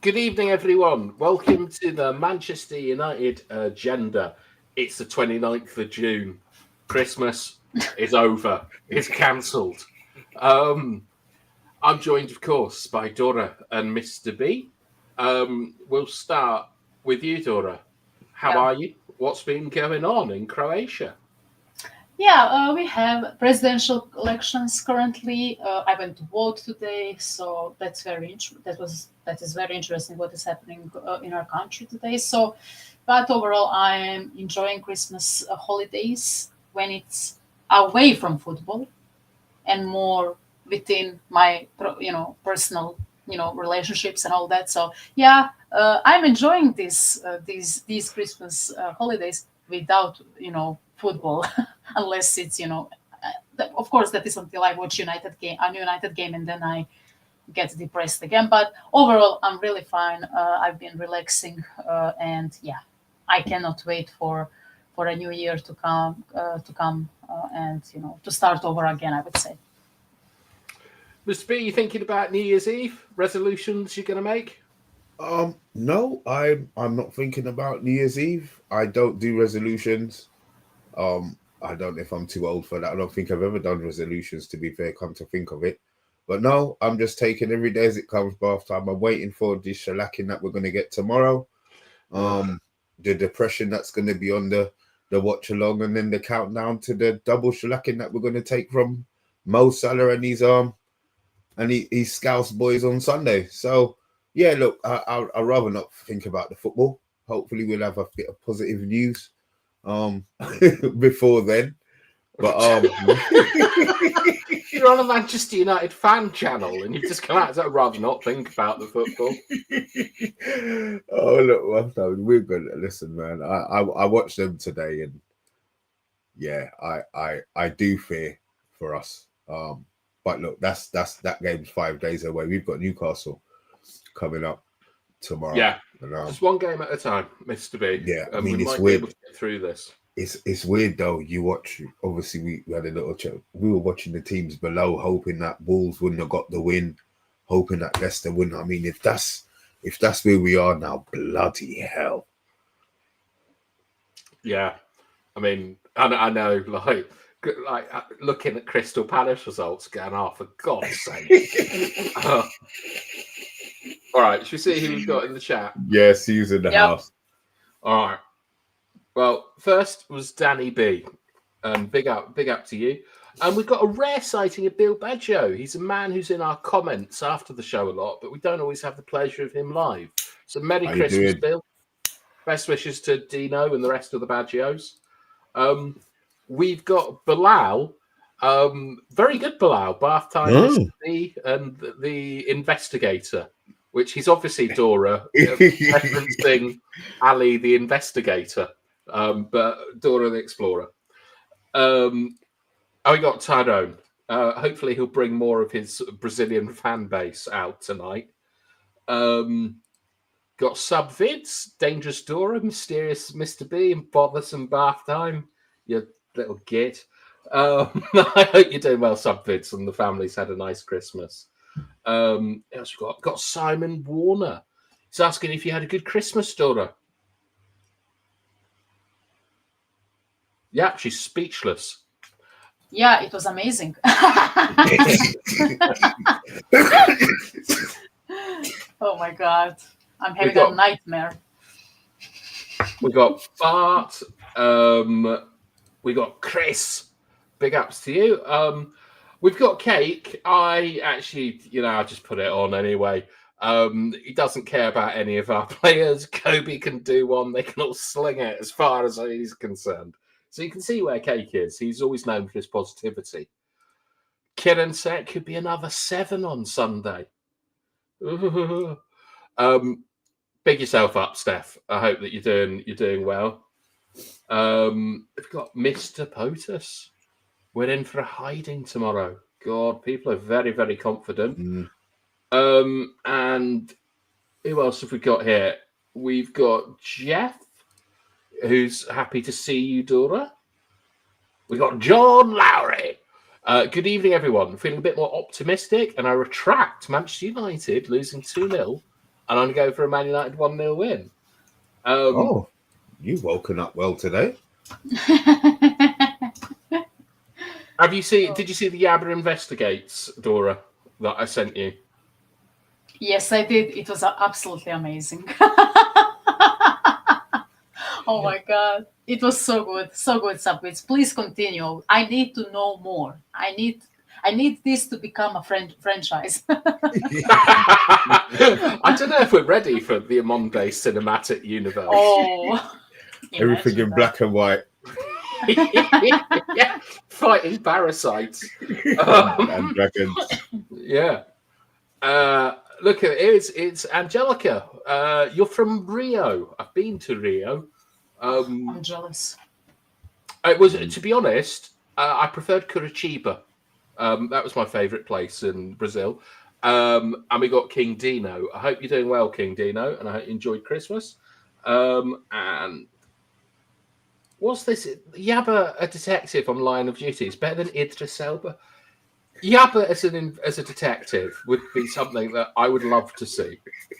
Good evening, everyone. Welcome to the Manchester United agenda. It's the 29th of June. Christmas is over. It's cancelled. I'm joined, of course, by Dora and Mr. B. We'll start with you, Dora. How are you? What's been going on in Croatia? We have presidential elections currently. I went to vote today, so that is very interesting what is happening in our country today. But overall, I am enjoying Christmas holidays when it's away from football and more within my personal relationships and all that. I'm enjoying these Christmas holidays without football. Unless it's of course that is until I watch a United game, and then I get depressed again. But overall, I'm really fine. I've been relaxing, and I cannot wait for a new year to come and to start over again, I would say. Mr. B, you thinking about New Year's Eve resolutions you're going to make? No, I'm not thinking about New Year's Eve. I don't do resolutions. I don't know if I'm too old for that. I don't think I've ever done resolutions, to be fair, come to think of it. But no, I'm just taking every day as it comes, bath time. I'm waiting for the shellacking that we're going to get tomorrow. The depression that's going to be on the watch along, and then the countdown to the double shellacking that we're going to take from Mo Salah and his Scouse boys on Sunday. So, yeah, look, I'd rather not think about the football. Hopefully we'll have a bit of positive news before then, but you're on a Manchester United fan channel and you've just come out. I'd rather not think about the football. Oh look, we're good. Listen, man, I watched them today, and I do fear for us. But look, that game's 5 days away. We've got Newcastle coming up tomorrow. Yeah, just one game at a time, Mr. B. Yeah, I mean, we it's might weird. Be able to get through this. It's weird though. You watch. Obviously, we had a little chat. We were watching the teams below, hoping that Wolves wouldn't have got the win, hoping that Leicester wouldn't. I mean, if that's where we are now, bloody hell. Yeah, I mean, I know, like looking at Crystal Palace results, going, "Oh, for God's sake!" All right, should we see who we've got in the chat? Yes, he's in the house. All right. Well, first was Danny B. Big up to you. And we've got a rare sighting of Bill Baggio. He's a man who's in our comments after the show a lot, but we don't always have the pleasure of him live. So Merry Christmas, Bill. Best wishes to Dino and the rest of the Baggios. We've got Bilal. Very good Bilal. Bath time and the investigator, which he's obviously Dora, referencing Ali the investigator. But Dora the Explorer. We got Tyrone. Hopefully he'll bring more of his Brazilian fan base out tonight. Got Subvids, Dangerous Dora, Mysterious Mr. B, and Bothersome Bath Time. You little git. I hope you're doing well, Subvids, and the family's had a nice Christmas. Else we got Simon Warner. He's asking if you had a good Christmas, Dora. Yeah, she's speechless. Yeah, it was amazing. Oh my God. I'm having a nightmare. We got Bart. We got Chris. Big ups to you. We've got Cake. I actually, I just put it on anyway. He doesn't care about any of our players. Kobbie can do one. They can all sling it as far as he's concerned. So you can see where Cake is. He's always known for his positivity. Kieran said could be another 7 on Sunday. Big yourself up, Steph. I hope that you're doing well. We've got Mr. POTUS. We're in for a hiding tomorrow. God, people are very, very confident. And who else have we got here? We've got Jeff, who's happy to see you, Dora. We've got John Lowry. Good evening, everyone. Feeling a bit more optimistic, and I retract Manchester United losing 2-0 and I'm going for a Man United 1-0 win. Oh, you've woken up well today. Have you seen? Did you see the Yabba Investigates, Dora, that I sent you? Yes, I did. It was absolutely amazing. Oh my god, it was so good, Subwits. Please continue. I need to know more. I need this to become a franchise. I don't know if we're ready for the Amonde cinematic universe. Oh, Everything in black and white. Yeah, fighting parasites And dragons. Yeah. Look at it. It's Angelica. You're from Rio. I've been to Rio. I'm jealous. It was, to be honest, I preferred Curitiba. That was my favourite place in Brazil. And we got King Dino. I hope you're doing well, King Dino, and I hope you enjoyed Christmas. And what's this? Yabba, a detective on Line of Duty, is better than Idris Elba. Yabba as a detective would be something that I would love to see.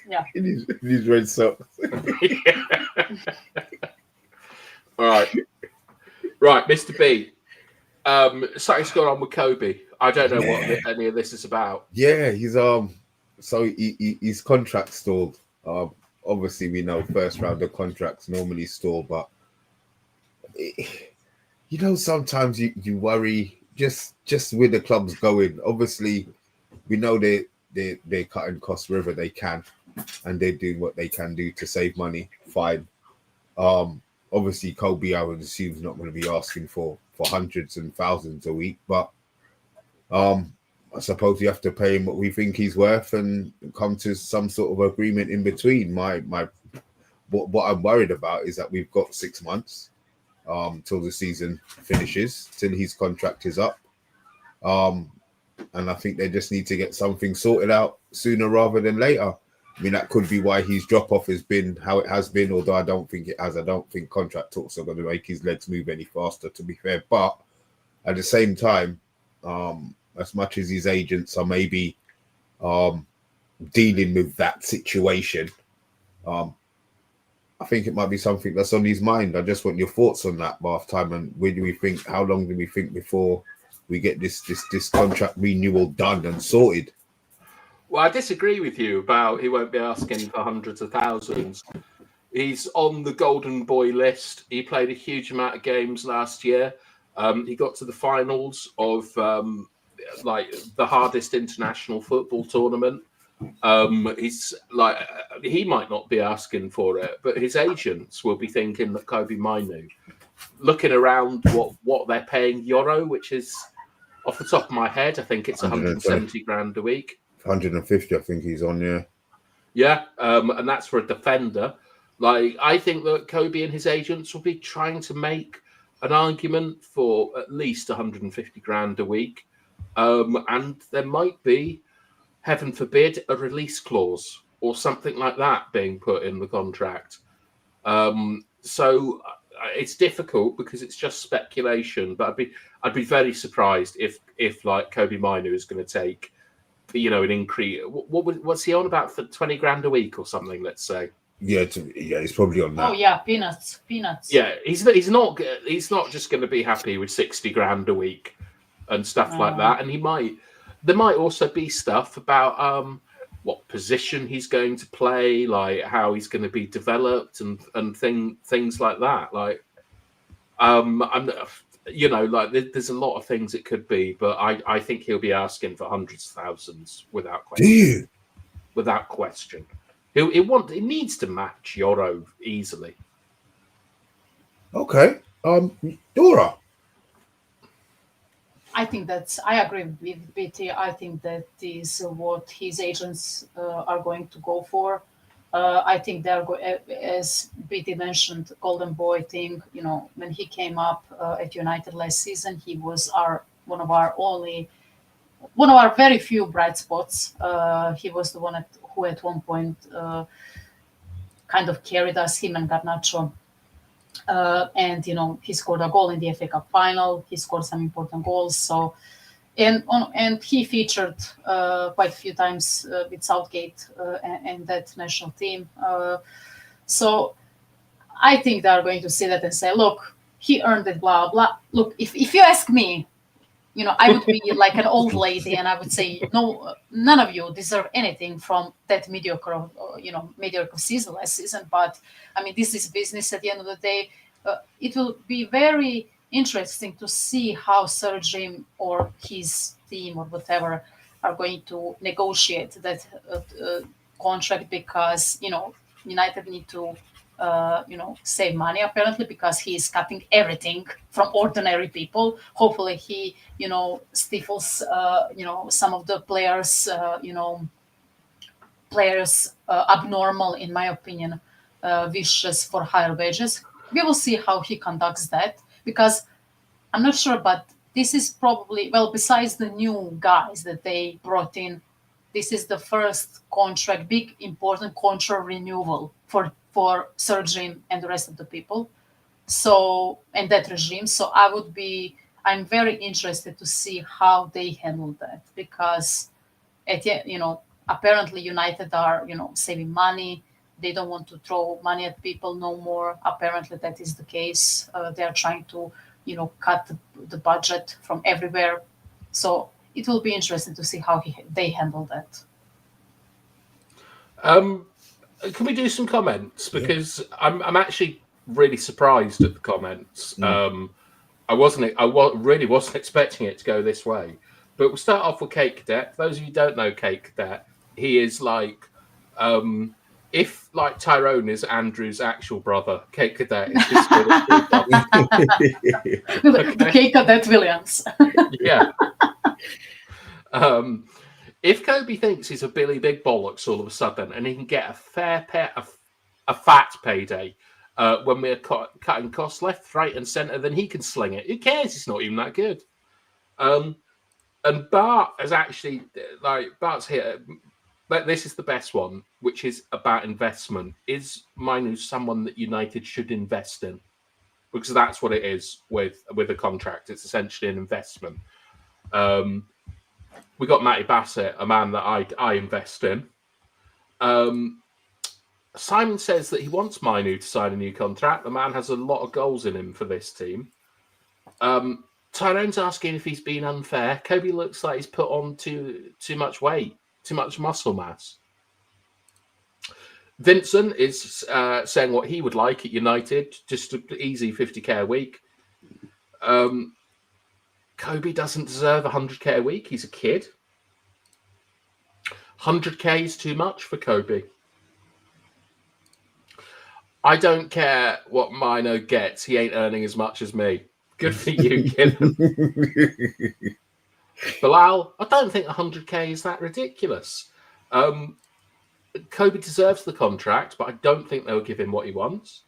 Yeah. In his red socks. All right, Mr. B. Something's going on with Kobbie. I don't know what any of this is about. Yeah, he's so his contract stalled. Obviously we know first round of contracts normally stall, but sometimes you worry just with the clubs going. Obviously, we know they're cutting costs wherever they can, and they're doing what they can do to save money. Fine. Obviously, Kobbie, I would assume, is not going to be asking for hundreds and thousands a week, but I suppose you have to pay him what we think he's worth and come to some sort of agreement in between. What I'm worried about is that we've got 6 months till the season finishes, till his contract is up. And I think they just need to get something sorted out sooner rather than later. I mean, that could be why his drop-off has been how it has been, although I don't think it has. I don't think contract talks are going to make his legs move any faster, to be fair. But at the same time, as much as his agents are maybe dealing with that situation, I think it might be something that's on his mind. I just want your thoughts on that, Bath time. And where do we think? How long do we think before we get this contract renewal done and sorted? Well, I disagree with you about he won't be asking for hundreds of thousands. He's on the golden boy list. He played a huge amount of games last year. He got to the finals of the hardest international football tournament. He might not be asking for it, but his agents will be thinking that Kobbie Mainoo, looking around what they're paying Euro, which is off the top of my head, I think it's 170 grand a week. 150, I think he's on, yeah. Yeah, and that's for a defender. I think that Kobbie and his agents will be trying to make an argument for at least 150 grand a week. And there might be, heaven forbid, a release clause or something like that being put in the contract. So it's difficult because it's just speculation. But I'd be very surprised if Kobbie Mainoo is going to take, an increase. What's he on about for 20 grand a week or something? Let's say. Yeah, he's probably on that. Oh yeah, peanuts. Yeah, he's not just going to be happy with 60 grand a week and stuff like that. And there might also be stuff about what position he's going to play, like how he's going to be developed and things like that. There's a lot of things it could be, but I think he'll be asking for hundreds of thousands without question. Do you? Without question. It needs to match Euro easily. Okay. Dora. I agree with BT. I think that is what his agents are going to go for. I think they're as BT mentioned, Golden Boy thing. When he came up at United last season, he was one of our very few bright spots. He was the one who at one point kind of carried us, him and Garnacho. And he scored a goal in the FA Cup final. He scored some important goals. So and he featured quite a few times with Southgate and that national team. So I think they are going to see that and say, look, he earned it, blah, blah. Look, if you ask me, I would be like an old lady and I would say, no, none of you deserve anything from that mediocre season last season. But I mean, this is business at the end of the day. It will be very interesting to see how Sir Jim or his team or whatever are going to negotiate that contract, because United need to save money apparently, because he is cutting everything from ordinary people. Hopefully he stifles some of the players abnormal, in my opinion, wishes for higher wages. We will see how he conducts that, because I'm not sure, but this is probably, well, besides the new guys that they brought in, this is the first contract, big important contract renewal for Sir Jim and the rest of the people. So, and that regime. So I'm very interested to see how they handle that, because apparently United are, saving money. They don't want to throw money at people no more. Apparently that is the case. They are trying to, cut the budget from everywhere. So it will be interesting to see how they handle that. Can we do some comments? Because I'm actually really surprised at the comments. I really wasn't expecting it to go this way. But we'll start off with Kate Cadet. For those of you who don't know Kate Cadet, he is like, if like Tyrone is Andrew's actual brother, Kate Cadet is his spiritual brother. The Kate Cadet Williams. Yeah. If Kobbie thinks he's a Billy Big Bollocks all of a sudden, and he can get a fat payday when we're cutting costs left, right, and centre, then he can sling it. Who cares? He's not even that good. And Bart has actually, Bart's here. But this is the best one, which is about investment. Is Mainoo someone that United should invest in? Because that's what it is with a contract. It's essentially an investment. We got Matty Bassett, a man that I invest in. Simon says that he wants Mainoo to sign a new contract. The man has a lot of goals in him for this team. Tyrone's asking if he's been unfair. Kobbie looks like he's put on too much weight, too much muscle mass. Vincent is saying what he would like at United, just an easy 50k a week. Kobbie doesn't deserve 100k a week. He's a kid. 100k is too much for Kobbie. I don't care what Mainoo gets. He ain't earning as much as me. Good for you, kid. Bilal, I don't think 100k is that ridiculous. Kobbie deserves the contract, but I don't think they'll give him what he wants.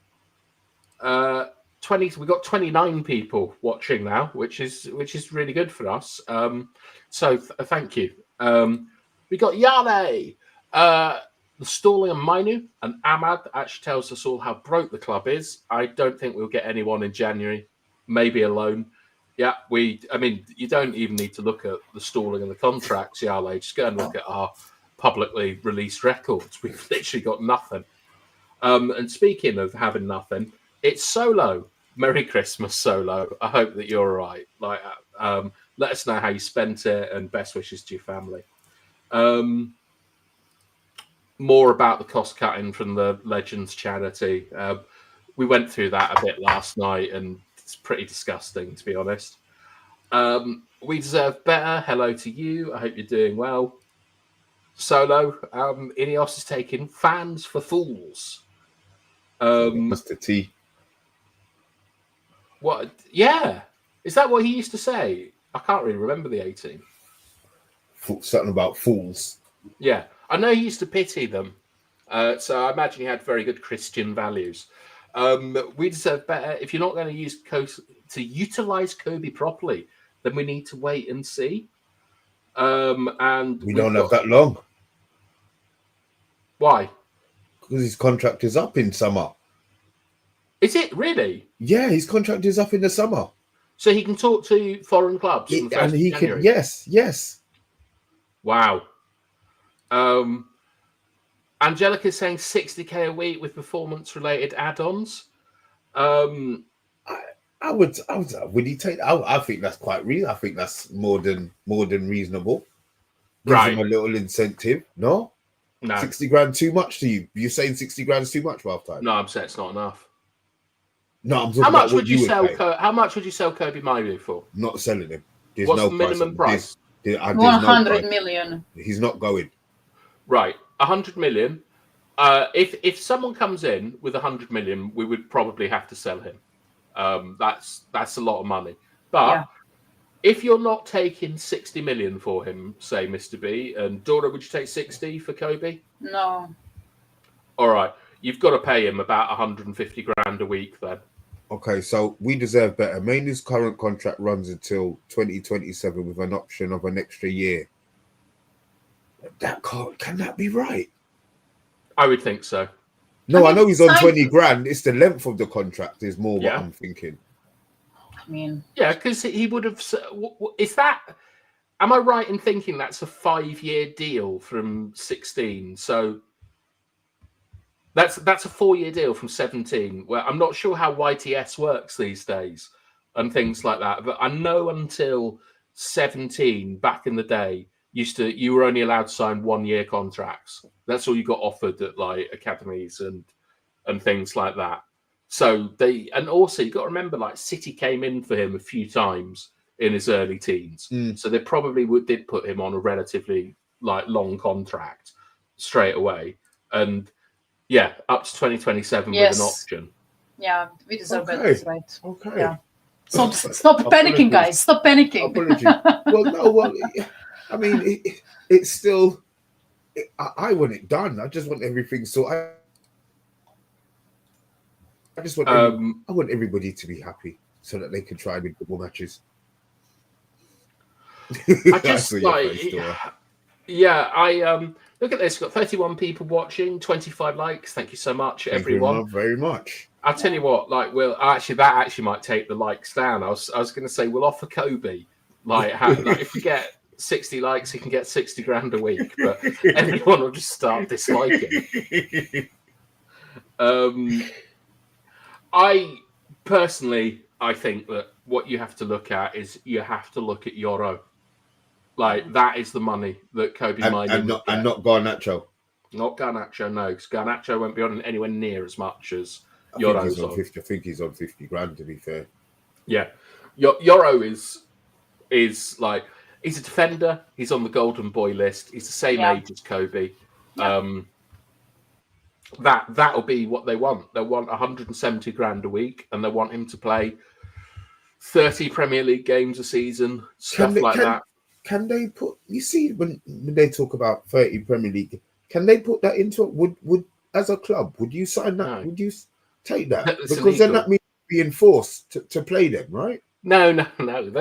We got 29 people watching now, which is really good for us. So thank you. We got Yane, the stalling of Mainoo, and Ahmad actually tells us all how broke the club is. I don't think we'll get anyone in January, maybe a loan. Yeah, you don't even need to look at the stalling of the contracts, Yale. Just go and look at our publicly released records. We've literally got nothing. And speaking of having nothing, it's Solo. Merry Christmas, Solo. I hope that you're all right. Let us know how you spent it, and best wishes to your family. More about the cost cutting from the Legends charity. We went through that a bit last night, and it's pretty disgusting, to be honest. We deserve better. Hello to you. I hope you're doing well. Solo, Ineos is taking fans for fools. Mr. T. What? Yeah. Is that what he used to say? I can't really remember the 18. Something about fools. Yeah. I know he used to pity them. So I imagine he had very good Christian values. We deserve better. If you're not going to utilize Kobbie properly, then we need to wait and see. And we don't have that long. Why? Because his contract is up in summer. Is it really? Yeah, his contract is up in the summer. So he can talk to foreign clubs from the 1st And he of January. can, yes. Wow. Angelica's saying 60k a week with performance-related add-ons. I would. Would he take? I think that's quite real. I think that's more than reasonable. Gives him a little incentive. No, 60 grand too much to you. You're saying 60 grand is too much for half time? No, I'm saying it's not enough. No, I'm talking about what you would sell. How much would you sell Kobbie Mainoo for? Not selling him. There's What's no the minimum price? There's 100 million. He's not going. Right, 100 million. If someone comes in with 100 million, we would probably have to sell him. That's a lot of money. But if you're not taking 60 million for him, say Mr. B, and Dora, would you take 60 for Kobbie? No. All right, you've got to pay him about 150 grand a week then. Okay, so we deserve better. Mainoo's current contract runs until 2027 with an option of an extra year. Can that be right? I would think so. No, I know he's on 20 grand. It's the length of the contract is more what I'm thinking. I mean, yeah, because he would have. Is that? Am I right in thinking that's a 5-year deal from 16? So that's a 4-year deal from 17. Well, I'm not sure how YTS works these days and things like that, but I know until 17 back in the day, you were only allowed to sign 1-year contracts. That's all you got offered at like academies and things like that. So and also you got to remember, like, City came in for him a few times in his early teens, so they probably did put him on a relatively like long contract straight away, and up to 2027 with an option. Yeah, we deserve better, right? Okay. Yeah. So stop panicking, guys. Stop panicking. Well, I mean, it's still. I want it done. I just want everything sorted. I just want I want everybody to be happy so that they can try and win football matches. I just like, I look at this. Got 31 people watching, 25 likes. Thank you so much, everyone. Thank you very much. I'll tell you what, like, that might take the likes down. I was going to say we'll offer Kobbie like if we get 60 likes, he can get 60 grand a week, but everyone will just start disliking. I think that what you have to look at is you have to look at Euro. Like, that is the money that Kobbie Mainoo and not Garnacho. Not Garnacho, no, because Garnacho won't be on anywhere near as much as Euro's on. I think he's on 50 grand, to be fair. Yeah. Euro is like, he's a defender. He's on the golden boy list. He's the same age as Kobbie. Yeah. That'll be what they want. They want 170 grand a week, and they want him to play 30 Premier League games a season, that. Can they put? You see, when they talk about 30 Premier League, can they put that into it? Would as a club, would you sign that? No. Would you take that? Because illegal. Then that means being forced to play them, right? No, they're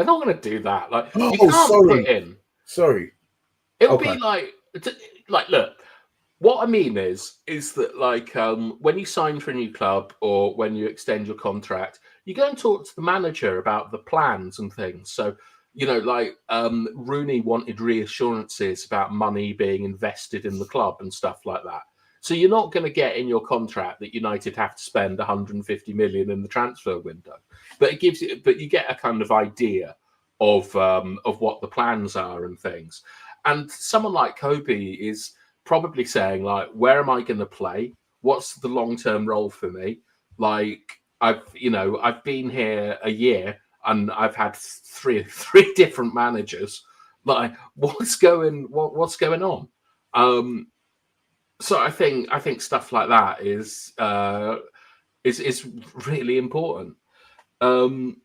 not going to do that. Like, you can't put in. Sorry, it'll be like, look. What I mean is that, like, when you sign for a new club or when you extend your contract, you go and talk to the manager about the plans and things. So, Rooney wanted reassurances about money being invested in the club and stuff like that. So you're not going to get in your contract that United have to spend 150 million in the transfer window, but you get a kind of idea of what the plans are and things. And someone like Kobbie is probably saying, like, where am I going to play? What's the long-term role for me? Like, I've been here a year and I've had three different managers. Like, what's going on? So I think stuff like that is really important. Hang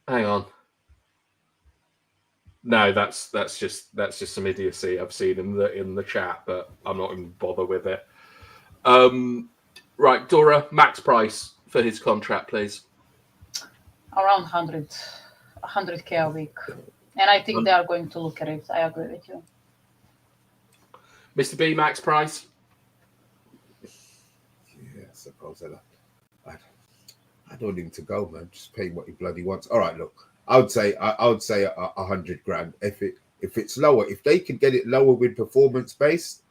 on. No, that's just some idiocy I've seen in the chat, but I'm not even bother with it. Right, Dora, max price for his contract, please. Around 100k a week, and I think they are going to look at it. I agree with you. Mr. B, max price. Yeah, I suppose I I don't want him to go, man. Just pay him what he bloody wants. All right, look, I would say 100 grand. If it's lower, if they could get it lower with performance based,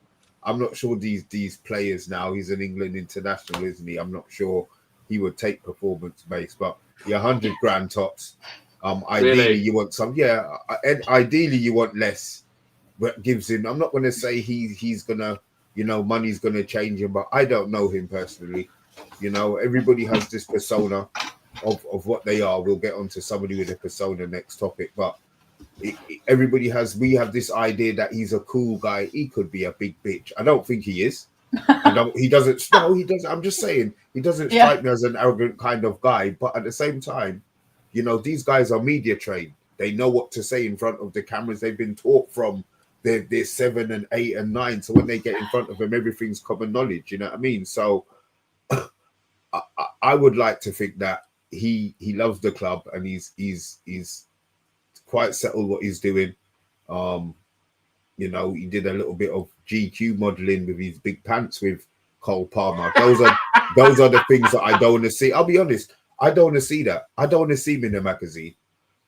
I'm not sure these players now. He's an England international, isn't he? I'm not sure he would take performance based, but 100 grand tops. Ideally, Really? you want some, and ideally you want less. But gives him. I'm not going to say he's gonna, money's gonna change him, but I don't know him personally. Everybody has this persona of what they are. We'll get onto somebody with a persona next topic, but we have this idea that he's a cool guy. He could be a big bitch. I don't think he is. He doesn't. No, he doesn't. I'm just saying he doesn't strike me as an arrogant kind of guy. But at the same time, these guys are media trained. They know what to say in front of the cameras. They've been taught from they're 7 and 8 and 9. So when they get in front of him, everything's common knowledge. You know what I mean? So I would like to think that he loves the club and he's quite settled what he's doing. He did a little bit of GQ modeling with his big pants with Cole Palmer. Those are the things that I don't want to see. I'll be honest, I don't want to see that. I don't want to see him in a magazine.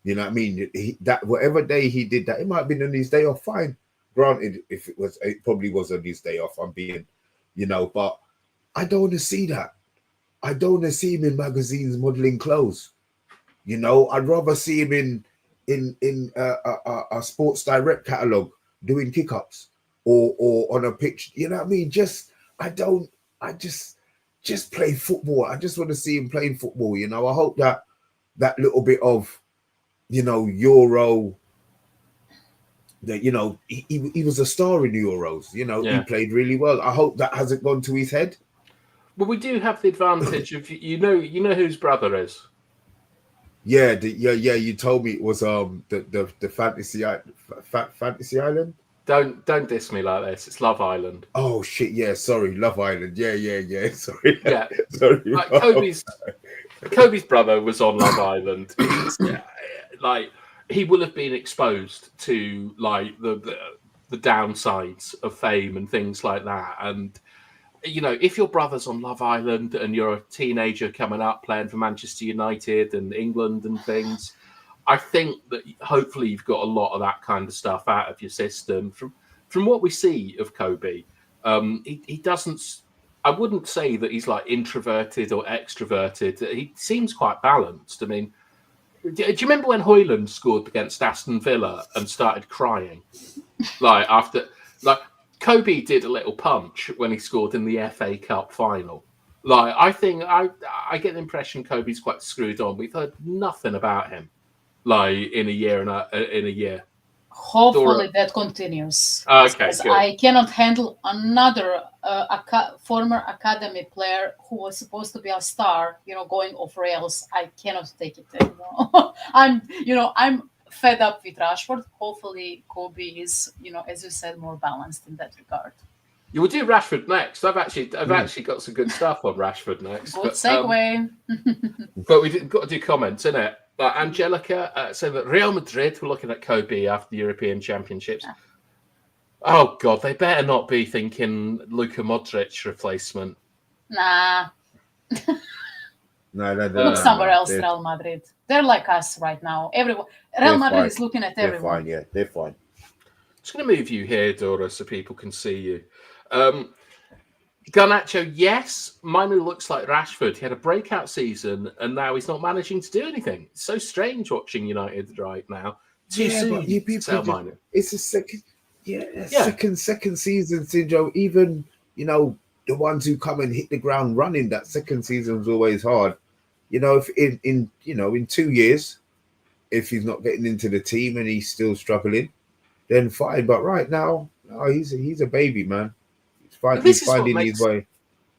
You know what I mean? That whatever day he did that, it might have been on his day off. Fine, granted, it probably was on his day off. I'm being, but I don't want to see that. I don't want to see him in magazines modeling clothes. I'd rather see him in a Sports Direct catalog doing kick-ups or on a pitch. You know what I mean? Just play football. I just want to see him playing football. I hope that little bit of Euro, that he was a star in Euros. He played really well. I hope that hasn't gone to his head. Well, we do have the advantage of you know whose brother is. Yeah, you told me it was the Fantasy Island. Don't diss me like this. It's Love Island. Oh shit! Yeah, sorry, Love Island. Yeah. Sorry. Yeah, sorry. Like Kobbie's brother was on Love Island. Like he will have been exposed to like the downsides of fame and things like that. And if your brother's on Love Island and you're a teenager coming up playing for Manchester United and England and things, I think that hopefully you've got a lot of that kind of stuff out of your system. From what we see of Kobbie, he doesn't. I wouldn't say that he's like introverted or extroverted. He seems quite balanced. I mean, do you remember when Højlund scored against Aston Villa and started crying? Kobbie did a little punch when he scored in the FA Cup final. I think I get the impression Kobbie's quite screwed on. We've heard nothing about him, in a year. Hopefully that continues. Okay, good. I cannot handle another former academy player who was supposed to be a star, going off rails. I cannot take it anymore. I'm fed up with Rashford. Hopefully Kobbie is, as you said, more balanced in that regard. You will do Rashford next. I've actually got some good stuff on Rashford next. Good segue. But we've got to do comments, innit? Angelica said that Real Madrid were looking at Kobbie after the European Championships. Yeah. Oh, God, they better not be thinking Luka Modric replacement. Nah. No, look somewhere else, Real Madrid. They're like us right now. Real Madrid is looking at everyone. They're fine, they're fine. Just going to move you here, Dora, so people can see you. Garnacho, yes, Mainoo looks like Rashford. He had a breakout season, and now he's not managing to do anything. It's so strange watching United right now. Too soon to tell Mainoo. It's a second season syndrome. Even the ones who come and hit the ground running, that second season was always hard. If in 2 years, if he's not getting into the team and he's still struggling, then fine. But right now, no, he's a baby, man. He's finding his way.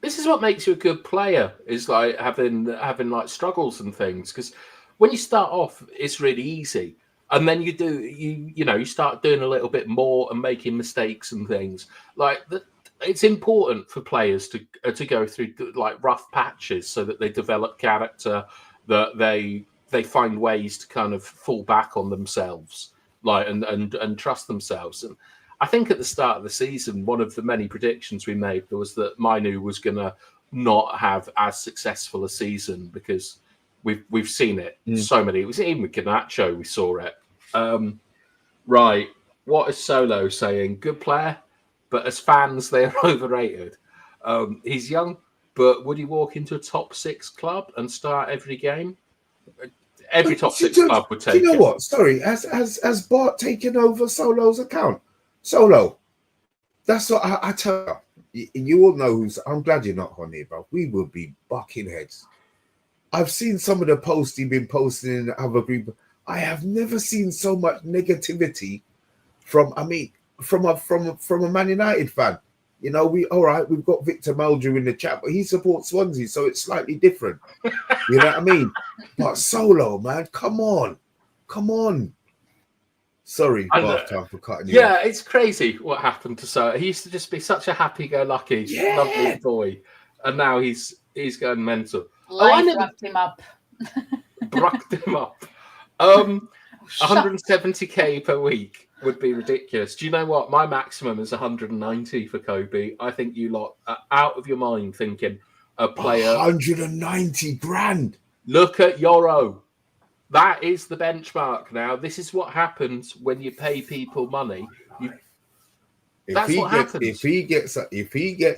This is what makes you a good player, is like having like struggles and things. Because when you start off, it's really easy, and then you start doing a little bit more and making mistakes and things like that. It's important for players to go through like rough patches so that they develop character, that they find ways to kind of fall back on themselves, and trust themselves. And I think at the start of the season, one of the many predictions we made was that Mainoo was going to not have as successful a season because We've seen it so many. It was even with Garnacho, we saw it. Right. What is Solo saying? Good player, but as fans, they're overrated. He's young, but would he walk into a top 6 club and start every game? Every top 6 club would take it. You know what? Sorry, has Bart taken over Solo's account? Solo, that's what I tell you. You all know who's. I'm glad you're not on here, bro. We will be bucking heads. I've seen some of the posts he's been posting in the other group. I have never seen so much negativity from a Man United fan. You know, we've got Victor Meldrew in the chat, but he supports Swansea, so it's slightly different. You know what I mean? But Solo, man, come on. Sorry, bath time for cutting you off. It's crazy what happened to Solo. He used to just be such a happy-go-lucky, lovely boy, and now he's going mental. Life wrapped him up. Brucked him up. 170k per week would be ridiculous. Do you know what? My maximum is 190 for Kobbie. I think you lot are out of your mind thinking a player 190 grand. Look at Euro. That is the benchmark now. This is what happens when you pay people money. Happens. If he gets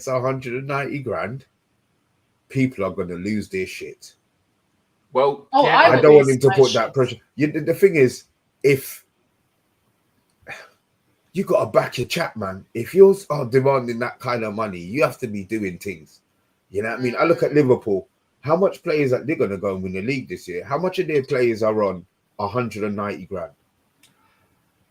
190 grand, people are going to lose their shit. Well, I don't want him to put that pressure. The thing is, if you got to back your chap, man. If you're demanding that kind of money, you have to be doing things. You know what I mean? I look at Liverpool. How much players that they're going to go and win the league this year? How much of their players are on 190 grand?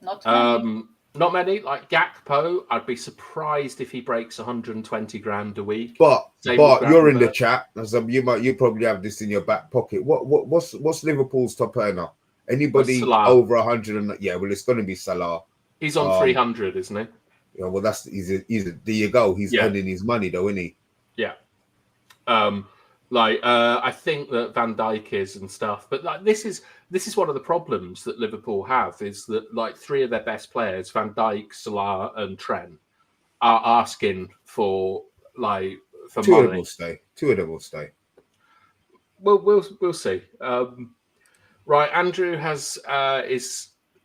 Not many. Not many. Like Gakpo, I'd be surprised if he breaks 120 grand a week. But you're in the chat. You probably have this in your back pocket. What's Liverpool's top earner? Anybody over 100? Yeah, well, it's going to be Salah. He's on 300, isn't he? Yeah, well, he's there you go. He's earning his money, though, isn't he? Yeah. I think that Van Dijk is and stuff, but like this is one of the problems that Liverpool have is that like 3 of their best players, Van Dijk, Salah, and Trent, are asking for money. 2 of them will stay. 2 of them will stay. Well, we'll see. Right, Andrew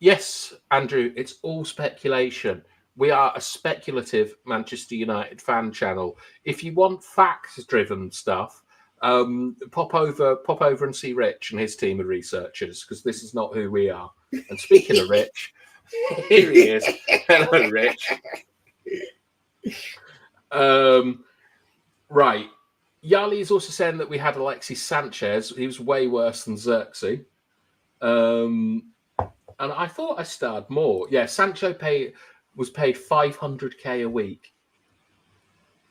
yes, Andrew. It's all speculation. We are a speculative Manchester United fan channel. If you want fact-driven stuff, pop over and see Rich and his team of researchers, because this is not who we are. And speaking of Rich, here he is. Hello, Rich. Right. Yali is also saying that we had Alexis Sanchez. He was way worse than Xerxes. And I thought I starred more. Yeah, Sancho was paid 500k a week.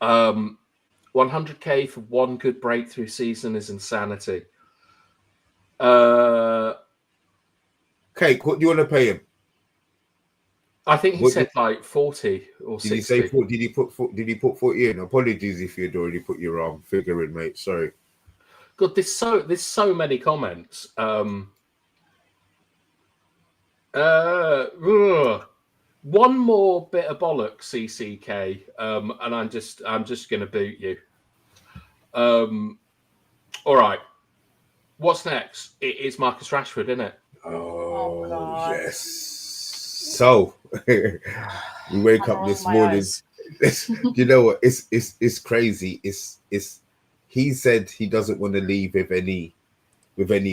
100k for one good breakthrough season is insanity. Okay, what do you want to pay him? I think he said like 40 or 60. Did he say 40? Did he put 40 in? Apologies if you'd already put your figure in, mate. Sorry. God, there's so many comments. One more bit of bollocks, CCK, and I'm just gonna boot you. All right. What's next? It is Marcus Rashford, isn't it? Oh God. Yes. So we wake up this morning. You know what? It's crazy. He said he doesn't want to leave with any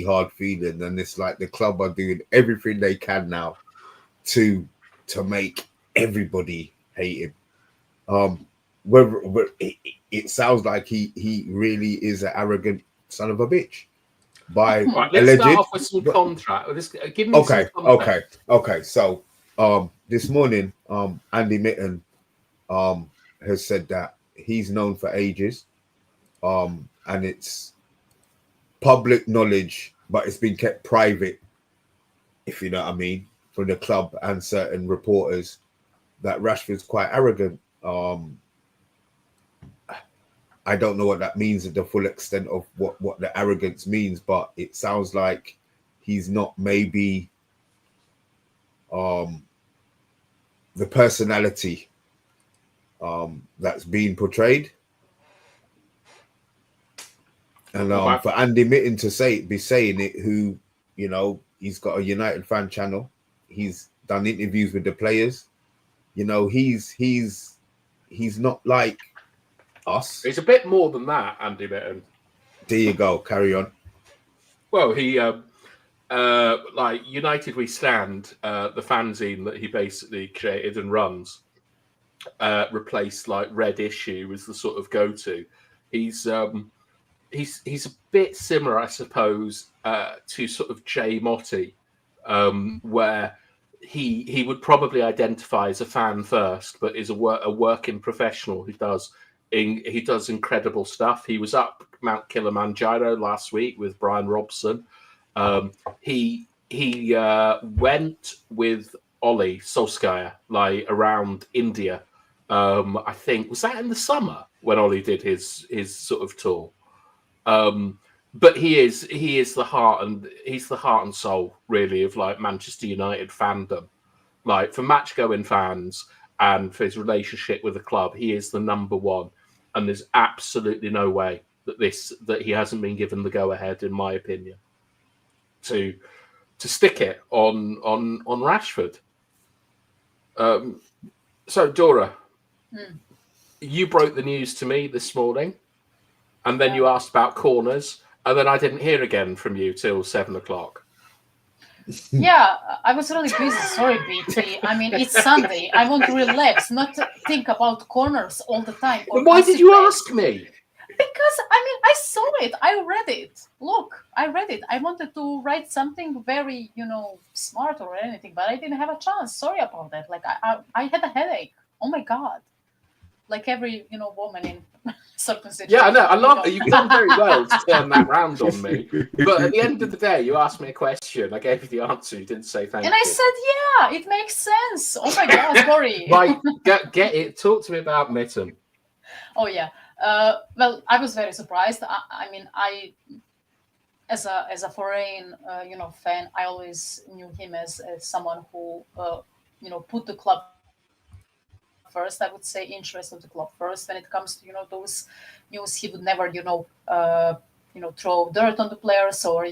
hard feeling, and it's like the club are doing everything they can now to make everybody hate him. It sounds like he really is an arrogant son of a bitch. Right, let's start off with some contract. Give me some context. Okay. So this morning, Andy Mitten has said that he's known for ages, and it's public knowledge, but it's been kept private, if you know what I mean, from the club and certain reporters, that Rashford's quite arrogant. I don't know what that means at the full extent of what the arrogance means, but it sounds like he's not maybe the personality that's being portrayed. And Right. for Andy Mitten to be saying it, who, you know, he's got a United fan channel. He's done interviews with the players. You know, he's not like us. He's a bit more than that, Andy Mitten. There you go. Carry on. Well, he like United We Stand, the fanzine that he basically created and runs, replaced like Red Issue as the sort of go-to. He's a bit similar, I suppose, to sort of Jay Motti, where he would probably identify as a fan first, but is a working professional who does incredible stuff. He was up Mount Kilimanjaro last week with Brian Robson. He went with Ollie Solskjaer like around India. I think was that in the summer when Ollie did his sort of tour. But he is the heart and soul really of like Manchester United fandom. Like for match going fans and for his relationship with the club, he is the number one. And there's absolutely no way that he hasn't been given the go ahead, in my opinion, to stick it on Rashford. So Dora, you broke the news to me this morning, and then you asked about corners, and then I didn't hear again from you till 7 o'clock. Yeah, I was really busy. Sorry, BT. I mean, it's Sunday. I want to relax, not to think about corners all the time. Then why did you ask me? Because, I mean, I saw it. I read it. Look, I read it. I wanted to write something very, smart or anything, but I didn't have a chance. Sorry about that. Like, I had a headache. Oh, my God. Like every, woman in certain situations. Yeah, I know. I love it. You've done very well to turn that round on me. But at the end of the day, you asked me a question. I gave you the answer. You didn't say thank you. And I said, yeah, it makes sense. Oh, my God, sorry. Right, get it. Talk to me about Mitten. Oh, yeah. Well, I was very surprised. I mean, as a foreign, fan, I always knew him as someone who, put the club first. I would say interest of the club first. When it comes to those news, he would never throw dirt on the players or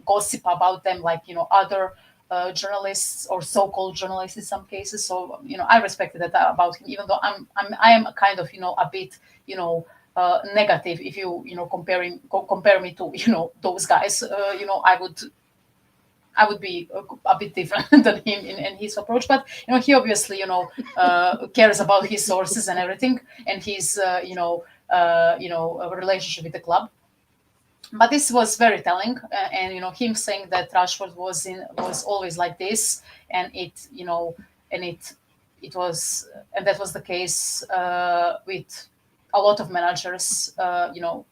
gossip about them like other journalists or so-called journalists in some cases. So I respected that about him, even though I am kind of a bit negative if you compare me to those guys. I would be a bit different than him in his approach, but he obviously cares about his sources and everything, and his relationship with the club. But this was very telling, and him saying that Rashford was always like this, and that was the case with a lot of managers.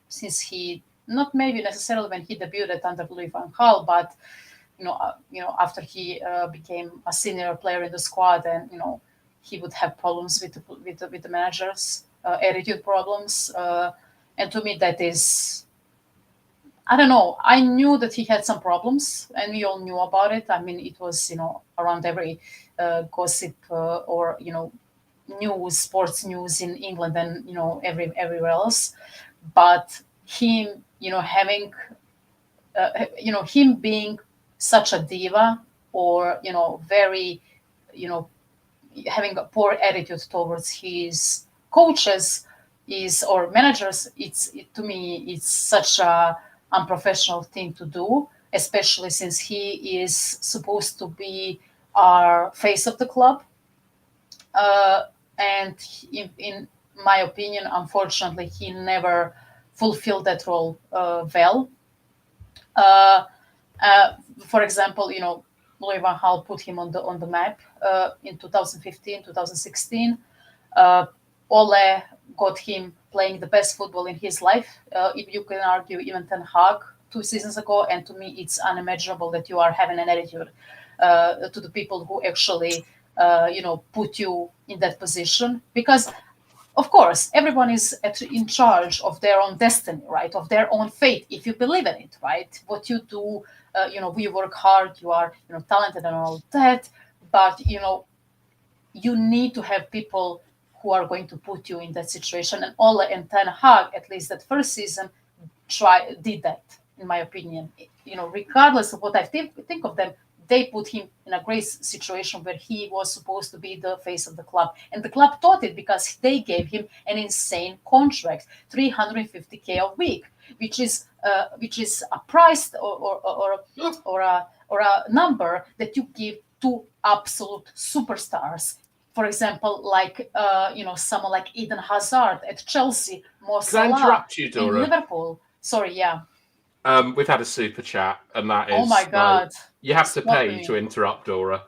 Since he not maybe necessarily when he debuted under Louis van Gaal, but after he became a senior player in the squad, and he would have problems with the managers, attitude problems, and to me that is, I don't know. I knew that he had some problems, and we all knew about it. I mean, it was around every gossip or news, sports news in England and everywhere else. But him, having him being such a diva, or very having a poor attitude towards his coaches or managers, to me it's such a unprofessional thing to do, especially since he is supposed to be our face of the club, and in my opinion, unfortunately, he never fulfilled that role well. For example, Louis van Gaal put him on the map in 2015, 2016. Ole got him playing the best football in his life. If you can argue even Ten Hag 2 seasons ago, and to me it's unimaginable that you are having an attitude to the people who actually put you in that position, because of course everyone is in charge of their own destiny, right, of their own fate, if you believe in it, right? What you do, we work hard, you are talented and all that, but you need to have people who are going to put you in that situation. And Ole and Ten Hag, at least that first season, did that, in my opinion. Regardless of what I think of them, they put him in a great situation where he was supposed to be the face of the club, and the club thought it because they gave him an insane contract, 350k a week, which is a price or a number that you give to absolute superstars. For example, like someone like Eden Hazard at Chelsea, Mo Can I Salah interrupt you, in Dora? Liverpool. Sorry, yeah. We've had a super chat, and that is Oh my God. you have to Stop pay me. to interrupt, Dora.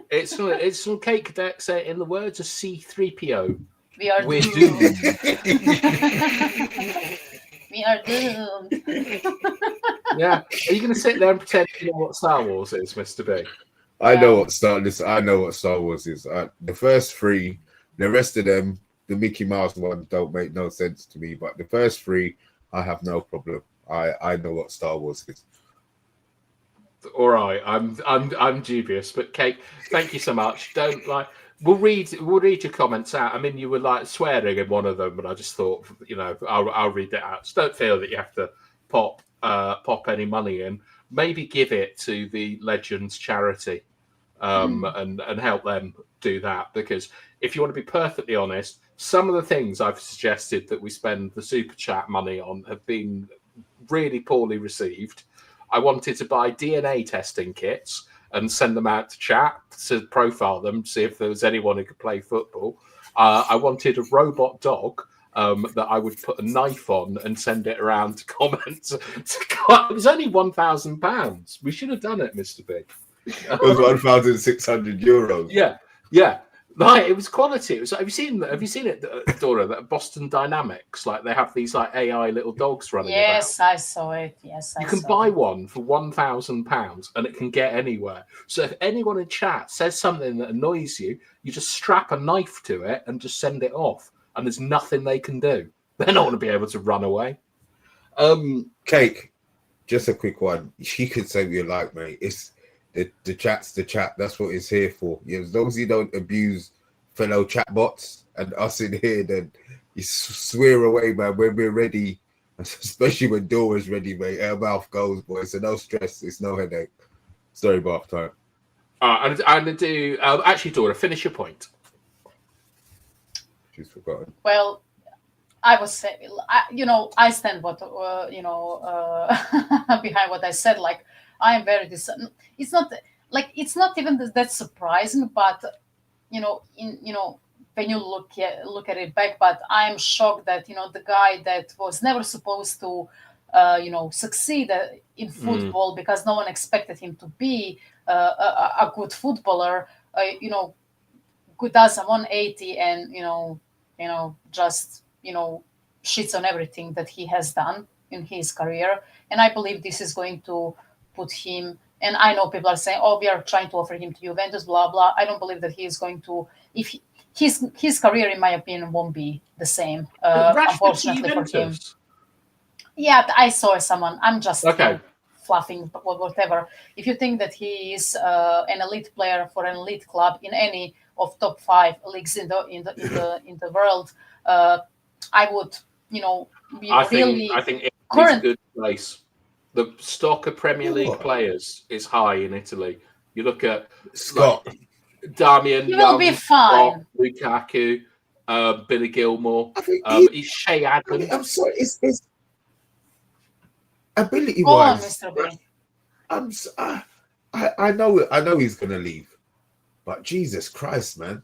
It's from Kate Cadet saying, in the words of C3PO, We're doomed. We are doomed. Yeah. Are you going to sit there and pretend you know what Star Wars is, Mr. B? I know what Star Wars is. The first three, the rest of them, the Mickey Mouse ones don't make no sense to me. But the first three, I have no problem. I know what Star Wars is. All right, I'm dubious, but Kate, thank you so much. Don't like. We'll read your comments out. I mean, you were like swearing in one of them, and I just thought, I'll read it out. Just don't feel that you have to pop any money in. Maybe give it to the Legends charity, and help them do that. Because if you want to be perfectly honest, some of the things I've suggested that we spend the super chat money on have been really poorly received. I wanted to buy DNA testing kits and send them out to chat to profile them, see if there was anyone who could play football. I wanted a robot dog that I would put a knife on and send it around to comments. It was only £1,000. We should have done it, Mr. B. It was €1,600. Yeah. Like, it was quality. It was. Have you seen it, Dora? That Boston Dynamics, like they have these like AI little dogs running about. Yes, I saw it. Yes, you can buy one for £1,000, and it can get anywhere. So if anyone in chat says something that annoys you, you just strap a knife to it and just send it off, and there's nothing they can do. They're not going to be able to run away. Cake, just a quick one. You could say what you like, mate. It's the chat's the chat. That's what it's here for. As long as you don't abuse fellow chatbots and us in here, then you swear away, man. When we're ready, especially when Dora's ready, mate, our mouth goes, boys. So no stress. It's no headache. Sorry, bath time. I'm going to do... actually, Dora, finish your point. She's forgotten. Well, I was saying, I stand behind what I said. Like, I am very it's not even that surprising, but when you look at it back, but I am shocked that the guy that was never supposed to succeed in football because no one expected him to be a good footballer, who does a 180 and just shits on everything that he has done in his career. And I believe this is going to put him, and I know people are saying, oh, we are trying to offer him to Juventus, blah, blah. I don't believe that he is going to, his career, in my opinion, won't be the same, unfortunately for him. Yeah, I saw someone, I'm just fluffing, whatever. If you think that he is an elite player for an elite club in any of top 5 leagues in the world, I would, I think it's a good place. The stock of Premier League players is high in Italy. You look at Scott, Darmian, he will be fine. Lukaku, Billy Gilmore, Shea Adams. I'm sorry, it's ability Go on, wise. Mr. B. I know he's gonna leave, but Jesus Christ, man,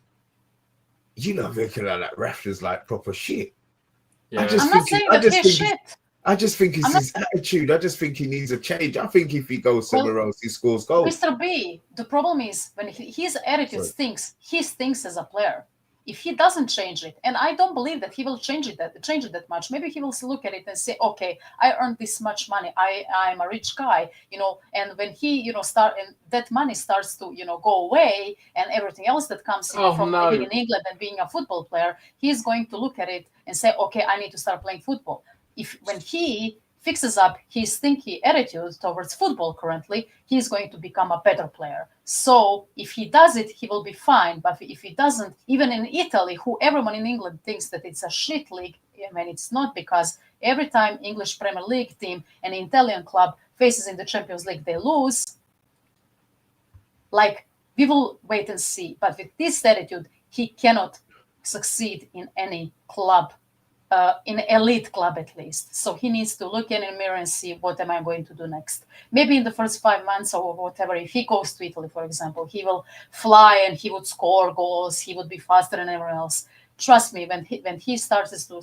you know, making like Rashford's like proper shit. Yeah. I'm not saying that he's shit. I just think it's his attitude. I just think he needs a change. I think if he goes somewhere else, he scores goals. Mr. B, the problem is when his attitude stinks, he stinks as a player. If he doesn't change it, and I don't believe that he will change it that much. Maybe he will look at it and say, "Okay, I earned this much money. I'm a rich guy, And when he, start and that money starts to, go away, and everything else that comes from living in England and being a football player, he's going to look at it and say, "Okay, I need to start playing football." When he fixes up his stinky attitude towards football currently, he's going to become a better player. So if he does it, he will be fine. But if he doesn't, even in Italy, who everyone in England thinks that it's a shit league, I mean, it's not, because every time English Premier League team and Italian club faces in the Champions League, they lose. Like, we will wait and see. But with this attitude, he cannot succeed in any club, in elite club at least. So he needs to look in the mirror and see, what am I going to do next? Maybe in the first 5 months or whatever, if he goes to Italy, for example, he will fly and he would score goals. He would be faster than everyone else. Trust me, when he starts to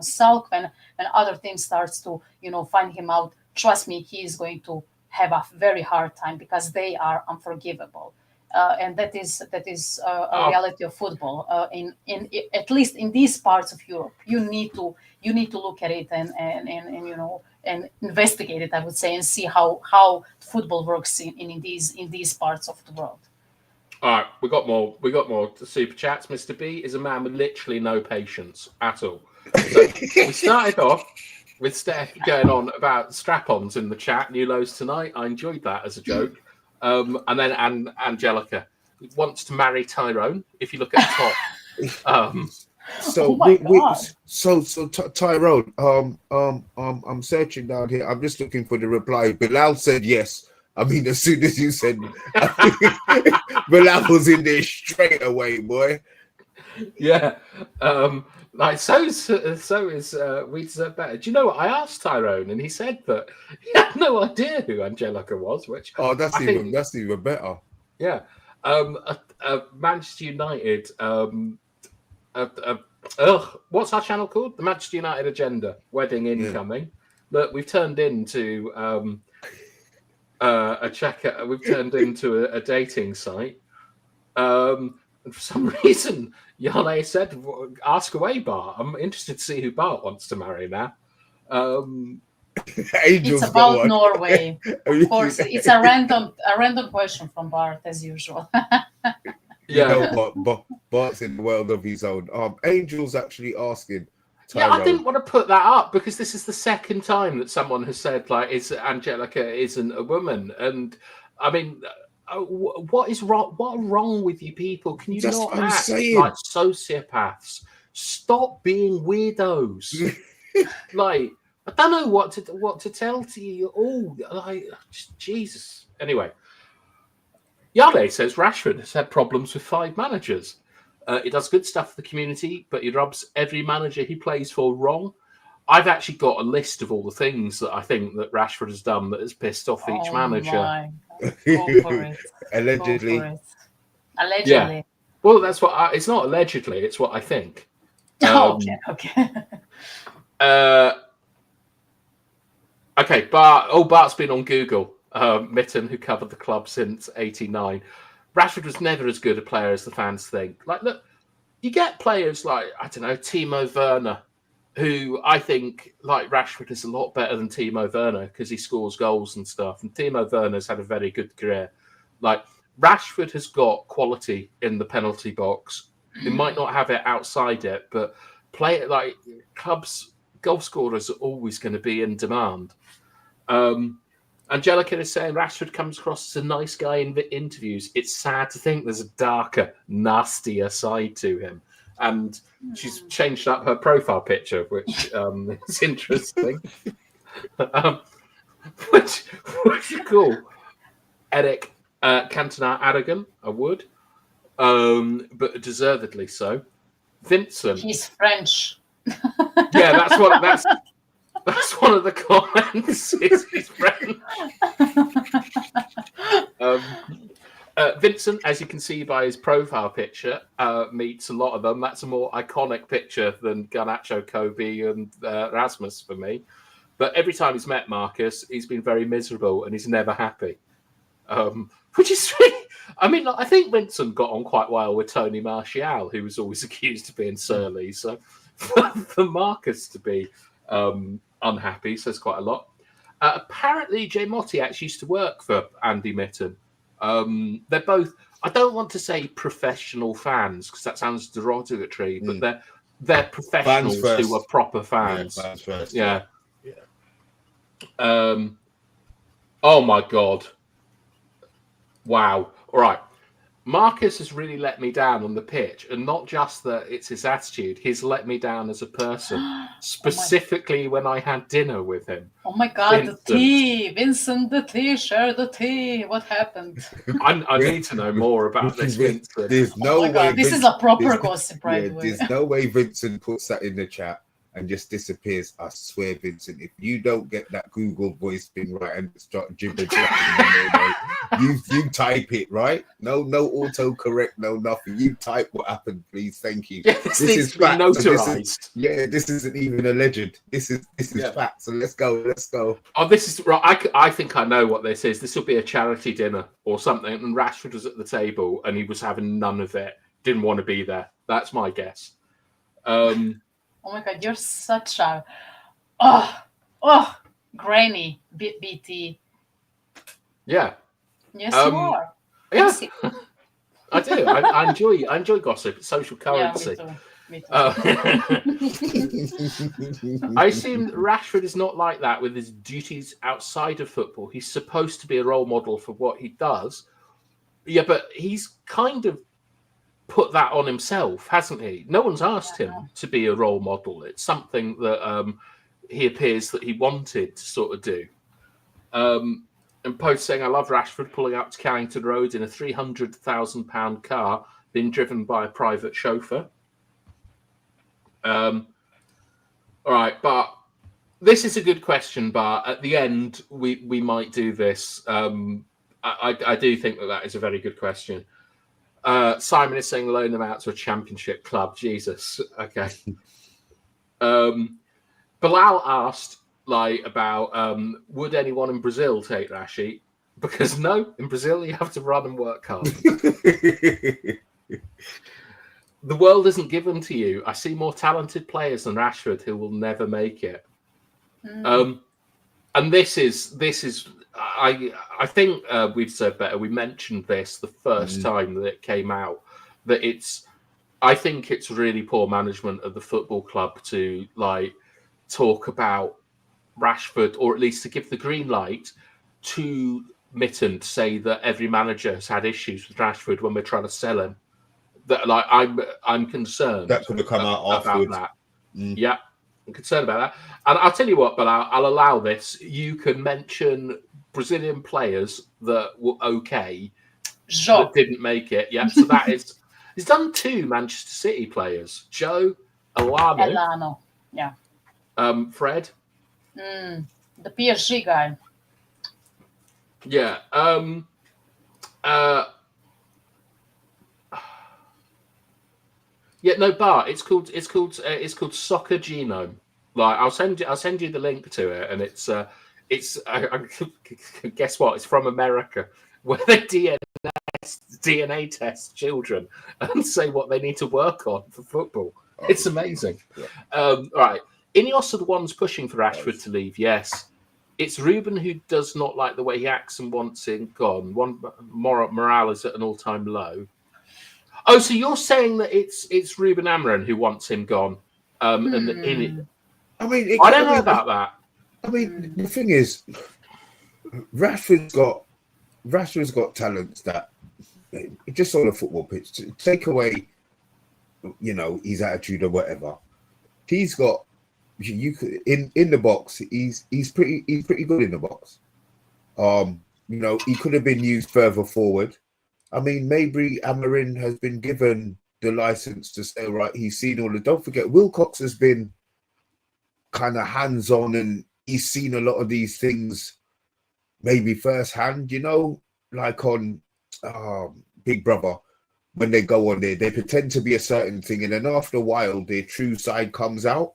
sulk, when other teams starts to find him out, trust me, he is going to have a very hard time, because they are unforgivable. And that is a reality of football. In at least in these parts of Europe, you need to look at it and investigate it, I would say, and see how football works in these parts of the world. All right, we got more super chats. Mr. B is a man with literally no patience at all. So we started off with Steph going on about strap-ons in the chat, new lows tonight. I enjoyed that as a joke. And then Angelica wants to marry Tyrone. If you look at the top, so Tyrone, I'm searching down here. I'm just looking for the reply. Bilal said yes. I mean, as soon as you said, Bilal was in there straight away, boy. Yeah. Like so is we deserve better. Do you know what I asked Tyrone, and he said that he had no idea who Angelica was. Which that's even better. Yeah. Manchester United. What's our channel called? The Manchester United Agenda. Wedding incoming. Yeah. Look, we've turned into a checker. We've turned into a dating site. And for some reason, Yale said, "Ask away, Bart." I'm interested to see who Bart wants to marry now. It's about Norway. Of course, it's a random question from Bart, as usual. Yeah, but Bart's in the world of his own. Angel's actually asking. Tyrone. Yeah, I didn't want to put that up because this is the second time that someone has said, like, "Is Angelica isn't a woman?" And I mean, what is wrong? What are wrong with you people? Can you not act like sociopaths? Stop being weirdos. Like, I don't know what to tell to you all. Like, Jesus. Anyway, Yale says Rashford has had problems with 5 managers. He does good stuff for the community, but he rubs every manager he plays for wrong. I've actually got a list of all the things that I think that Rashford has done that has pissed off each manager. Go for it. Allegedly. Allegedly. Yeah. Well, that's what it's not allegedly. It's what I think. Okay. Okay. Bart's been on Google. Mitten, who covered the club since '89. Rashford was never as good a player as the fans think. Like, look, you get players like, I don't know, Timo Werner, who I think, like Rashford, is a lot better than Timo Werner because he scores goals and stuff. And Timo Werner's had a very good career. Like, Rashford has got quality in the penalty box. He might not have it outside it, but clubs, goal scorers are always going to be in demand. Angelica is saying Rashford comes across as a nice guy in the interviews. It's sad to think there's a darker, nastier side to him. And she's changed up her profile picture, which is interesting. Which is cool. Eric Cantona Aragon, I would. But deservedly so. Vincent. He's French. Yeah, that's one of the comments. He's French. Vincent, as you can see by his profile picture, meets a lot of them. That's a more iconic picture than Garnacho, Kobbie, and Rasmus for me. But every time he's met Marcus, he's been very miserable and he's never happy. Which is really, I mean, I think Vincent got on quite well with Tony Martial, who was always accused of being surly. So for Marcus to be unhappy says quite a lot. Apparently, Jay Motti actually used to work for Andy Mitten. They're both, I don't want to say professional fans because that sounds derogatory, but they're professionals who are proper fans. Yeah, fans first. Yeah. Oh my God. Wow. All right. Marcus has really let me down on the pitch, and not just that it's his attitude. He's let me down as a person, specifically when I had dinner with him. Oh my God, Vincent. the tea! Vincent, the tea, share the tea. What happened? I need to know more about this, Vincent. There's no way. God, this is a proper gossip, right? Yeah, there's no way Vincent puts that in the chat and just disappears. I swear, Vincent, if you don't get that Google voice thing right and start gibber you type it right. No autocorrect, no nothing. You type what happened, please. Thank you. Yeah, this is fact. Notarized. This isn't even a legend. This is fact. So let's go. Oh, this is right. I think I know what this is. This will be a charity dinner or something. And Rashford was at the table and he was having none of it. Didn't want to be there. That's my guess. Oh my God, you're such a granny BT. Yeah. Yes, you are. Yeah, I do. I enjoy gossip. It's social currency. Yeah, me too. I assume Rashford is not like that with his duties outside of football. He's supposed to be a role model for what he does. Yeah, but he's kind of put that on himself, hasn't he? No one's asked him to be a role model. It's something that he appears that he wanted to sort of do. And post saying, I love Rashford pulling up to Carrington Road in a £300,000 car being driven by a private chauffeur. All right, but this is a good question, but at the end, we might do this. I do think that is a very good question. Simon is saying loan them out to a championship club. Jesus. Okay. Bilal asked about would anyone in Brazil take Rashi? Because no, in Brazil you have to run and work hard. The world isn't given to you. I see more talented players than Rashford who will never make it. And this is I think we've said better. We mentioned this the first time that it came out, that I think it's really poor management of the football club to talk about Rashford, or at least to give the green light to Mitten to say that every manager has had issues with Rashford when we're trying to sell him. That I'm concerned. That could have come out afterwards. That. Yeah, I'm concerned about that. And I'll tell you what, but I'll allow this. You can mention Brazilian players that were okay, that didn't make it. Yeah, so that is. He's done 2 Manchester City players, Joe Elano. Yeah. Fred. The PSG guy. Yeah. Yeah. No, Bart. It's called Soccer Genome. I'll send you the link to it, and it's guess what? It's from America, where they DNA test children and say what they need to work on for football. It's amazing. Yeah. Right. Ineos are the ones pushing for Rashford to leave. Yes. It's Ruben who does not like the way he acts and wants him gone. Morale is at an all-time low. Oh, so you're saying that it's Ruben Amorim who wants him gone? I don't know about that. I mean, the thing is, Rashford's got talents that just on a football pitch. To take away, his attitude or whatever, he's got. You could in the box. He's pretty good in the box. He could have been used further forward. I mean, maybe Amorim has been given the license to say, right, he's seen all the. Don't forget, Wilcox has been kind of hands-on, and he's seen a lot of these things, maybe firsthand. Like on Big Brother, when they go on there, they pretend to be a certain thing, and then after a while, their true side comes out.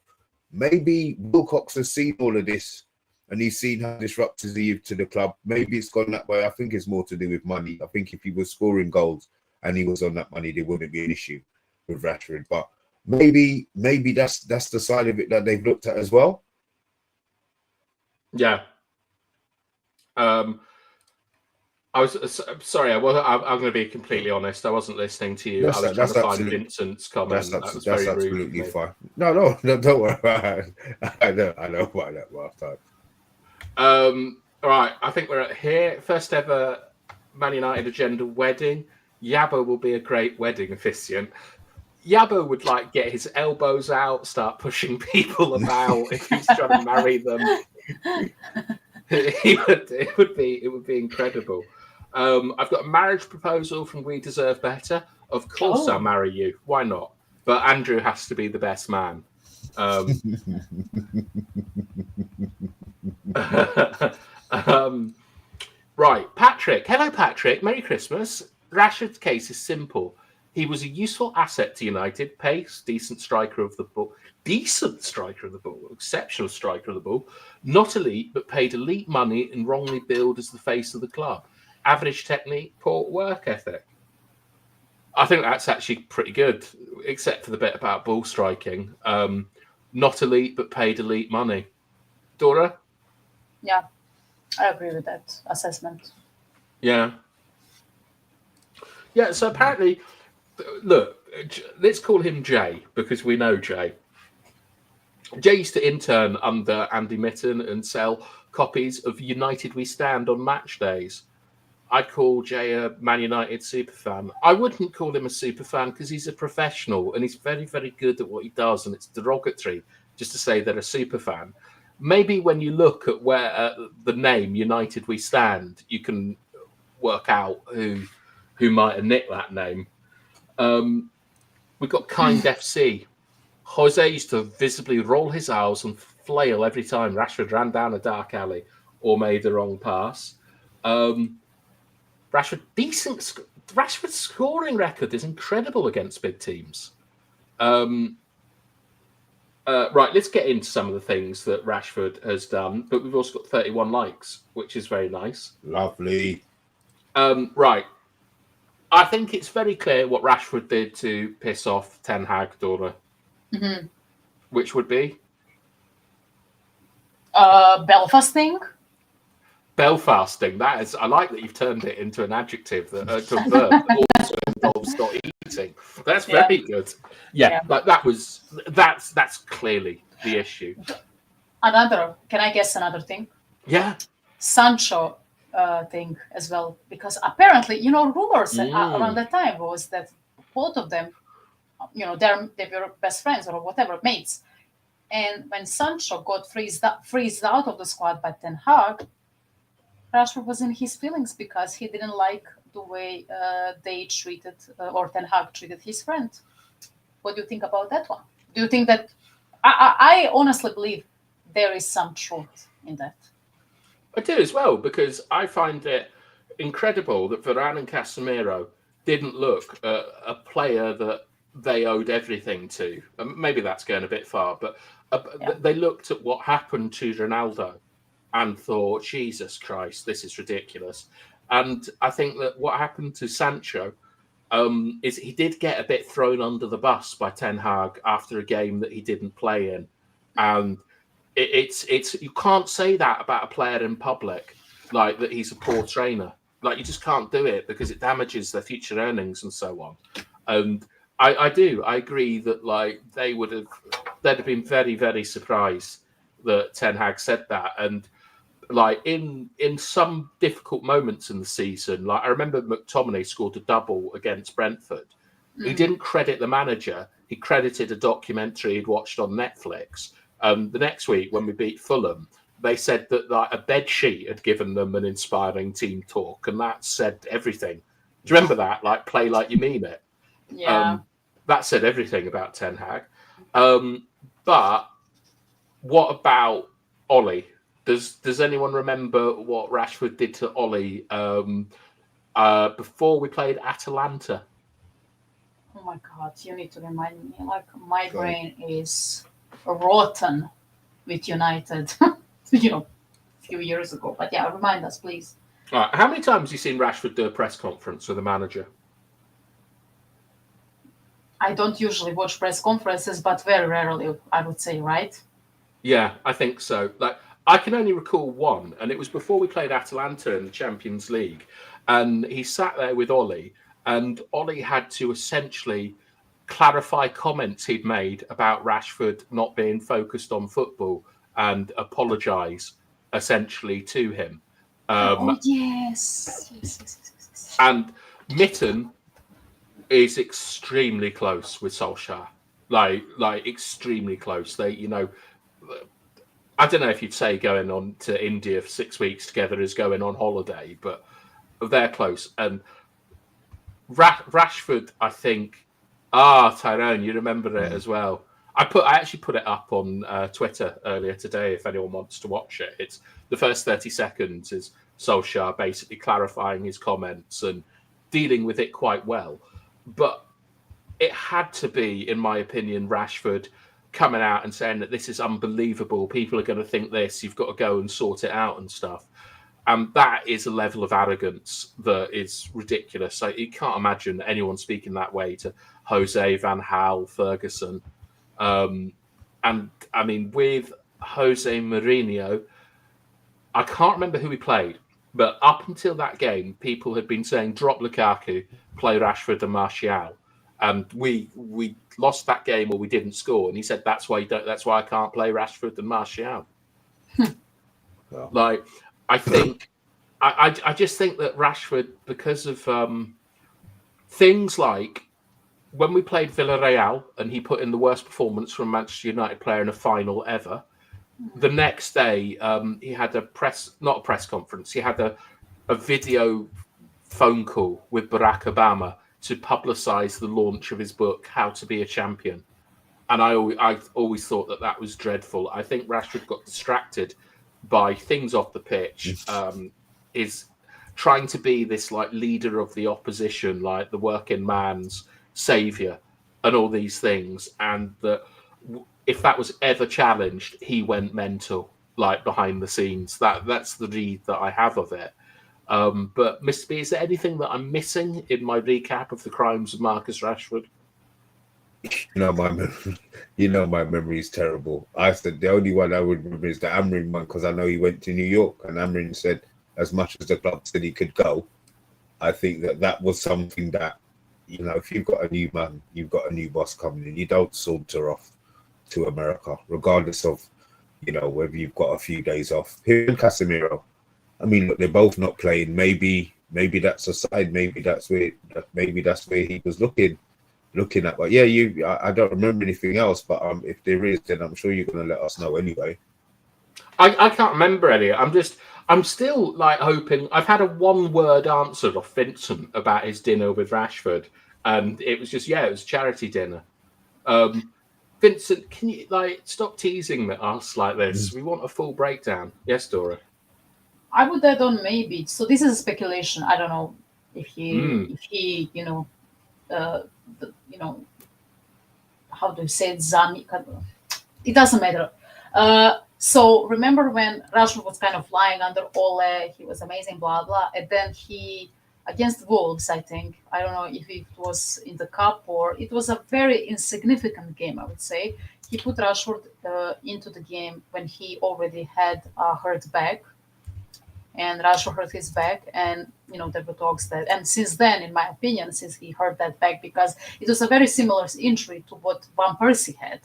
Maybe Wilcox has seen all of this and he's seen how disruptive he is to the club. Maybe it's gone that way. I think it's more to do with money. I think if he was scoring goals and he was on that money, there wouldn't be an issue with Rashford. But maybe that's the side of it that they've looked at as well. Yeah. I was sorry. I'm going to be completely honest. I wasn't listening to you. I was trying to find Vincent's comment. That's absolutely fine. No, don't worry about it. I know about that last time. All right. I think we're at here. First ever Man United agenda wedding. Yabo will be a great wedding officiant. Yabo would like get his elbows out, start pushing people about if he's trying to marry them. It would be incredible. I've got a marriage proposal from We Deserve Better. Of course, I'll marry you. Why not? But Andrew has to be the best man. Right, Patrick. Hello, Patrick. Merry Christmas. Rashford's case is simple. He was a useful asset to United. Pace, decent striker of the ball, exceptional striker of the ball. Not elite, but paid elite money and wrongly billed as the face of the club. Average technique, poor work ethic. I think that's actually pretty good, except for the bit about ball striking. Not elite, but paid elite money. Dora? Yeah, I agree with that assessment. Yeah. Yeah, so apparently, look, let's call him Jay, because we know Jay. Jay used to intern under Andy Mitten and sell copies of United We Stand on match days. I'd call Jay a Man United superfan. I wouldn't call him a superfan because he's a professional and he's very, very good at what he does, and it's derogatory just to say they're a superfan. Maybe when you look at where the name United We Stand, you can work out who might have nicked that name. We've got Kind FC. Jose used to visibly roll his eyes and flail every time Rashford ran down a dark alley or made the wrong pass. Rashford's scoring record is incredible against big teams. Right, let's get into some of the things that Rashford has done, but we've also got 31 likes, which is very nice. Lovely. Right. I think it's very clear what Rashford did to piss off Ten Hag, Dora. Mm-hmm. Which would be? Belfasting. Belfasting. That is. I like that you've turned it into an adjective to a verb that also involves not eating. That's very good. Yeah, but that's clearly the issue. Can I guess another thing? Yeah. Sancho thing as well, because apparently, rumors around that time was that both of them, they were best friends or whatever, mates. And when Sancho got freezed out of the squad by Ten Hag, Rashford was in his feelings because he didn't like the way they treated or Ten Hag treated his friend. What do you think about that one? Do you think that I honestly believe there is some truth in that? I do as well, because I find it incredible that Varane and Casemiro didn't look at a player that they owed everything to. Maybe that's going a bit far, but they looked at what happened to Ronaldo and thought, Jesus Christ, this is ridiculous. And I think that what happened to Sancho is he did get a bit thrown under the bus by Ten Hag after a game that he didn't play in. And it's you can't say that about a player in public, like that he's a poor trainer. Like, you just can't do it because it damages their future earnings and so on. And I agree that like they'd have been very, very surprised that Ten Hag said that. And like in some difficult moments in the season, like I remember McTominay scored a double against Brentford. He didn't credit the manager. He credited a documentary he'd watched on Netflix. The next week, when we beat Fulham, they said that like a bed sheet had given them an inspiring team talk, and that said everything. Do you remember that? Like, play like you mean it. Yeah. That said everything about Ten Hag. But what about Ollie? Does anyone remember what Rashford did to Ollie before we played Atalanta? Oh my God! You need to remind me. Like, my brain is rotten with United, a few years ago. But yeah, remind us, please. All right. How many times have you seen Rashford do a press conference with a manager? I don't usually watch press conferences, but very rarely, I would say, right? Yeah, I think so. Like, I can only recall one, and it was before we played Atalanta in the Champions League. And he sat there with Ollie, and Ollie had to essentially clarify comments he'd made about Rashford not being focused on football and apologise essentially to him. Yes. And Mitten is extremely close with Solskjaer. Like extremely close. They, I don't know if you'd say going on to India for 6 weeks together is going on holiday, but they're close. And Rashford, I think. Tyrone, you remember it as well. I actually put it up on Twitter earlier today. If anyone wants to watch it, it's the first 30 seconds is Solskjaer basically clarifying his comments and dealing with it quite well. But it had to be, in my opinion, Rashford coming out and saying that this is unbelievable. People are going to think this. You've got to go and sort it out and stuff. And that is a level of arrogance that is ridiculous. So you can't imagine anyone speaking that way to Jose, Van Gaal, Ferguson. And I mean, with Jose Mourinho, I can't remember who he played, but up until that game, people had been saying drop Lukaku, play Rashford and Martial. And we lost that game or we didn't score. And he said that's why I can't play Rashford and Martial. Like, I think I just think that Rashford, because of things like when we played Villarreal and he put in the worst performance from a Manchester United player in a final ever, the next day he had not a press conference, he had a video phone call with Barack Obama to publicise the launch of his book, How to Be a Champion. And I always thought that was dreadful. I think Rashford got distracted by things off the pitch, is trying to be this like leader of the opposition, like the working man's saviour and all these things. And that if that was ever challenged, he went mental, like behind the scenes. That's the read that I have of it. But Mr. B, is there anything that I'm missing in my recap of the crimes of Marcus Rashford? My memory is terrible. I said the only one I would remember is the Amrin one, because I know he went to New York and Amrin said as much as the club said he could go, I think that was something that, if you've got a new man, you've got a new boss coming in, you don't saunter off to America, regardless of, whether you've got a few days off. Him and Casemiro, I mean, look, they're both not playing. Maybe that's a side. Maybe that's where he was looking at. But yeah, I don't remember anything else. But if there is, then I'm sure you're going to let us know anyway. I can't remember any. I'm still like hoping. I've had a one-word answer off Vincent about his dinner with Rashford, and it was just it was a charity dinner. Vincent, can you stop teasing us like this? We want a full breakdown. Yes, Dora. I would add on maybe. So this is a speculation. I don't know if he how do you say it? Zani? It doesn't matter. So remember when Rashford was kind of flying under Ole, he was amazing, blah blah, and then he against Wolves, I think. I don't know if it was in the cup or it was a very insignificant game, I would say. He put Rashford into the game when he already had a hurt back. And Rashford hurt his back, and there were talks that, and since then, in my opinion, since he hurt that back, because it was a very similar injury to what Van Persie had.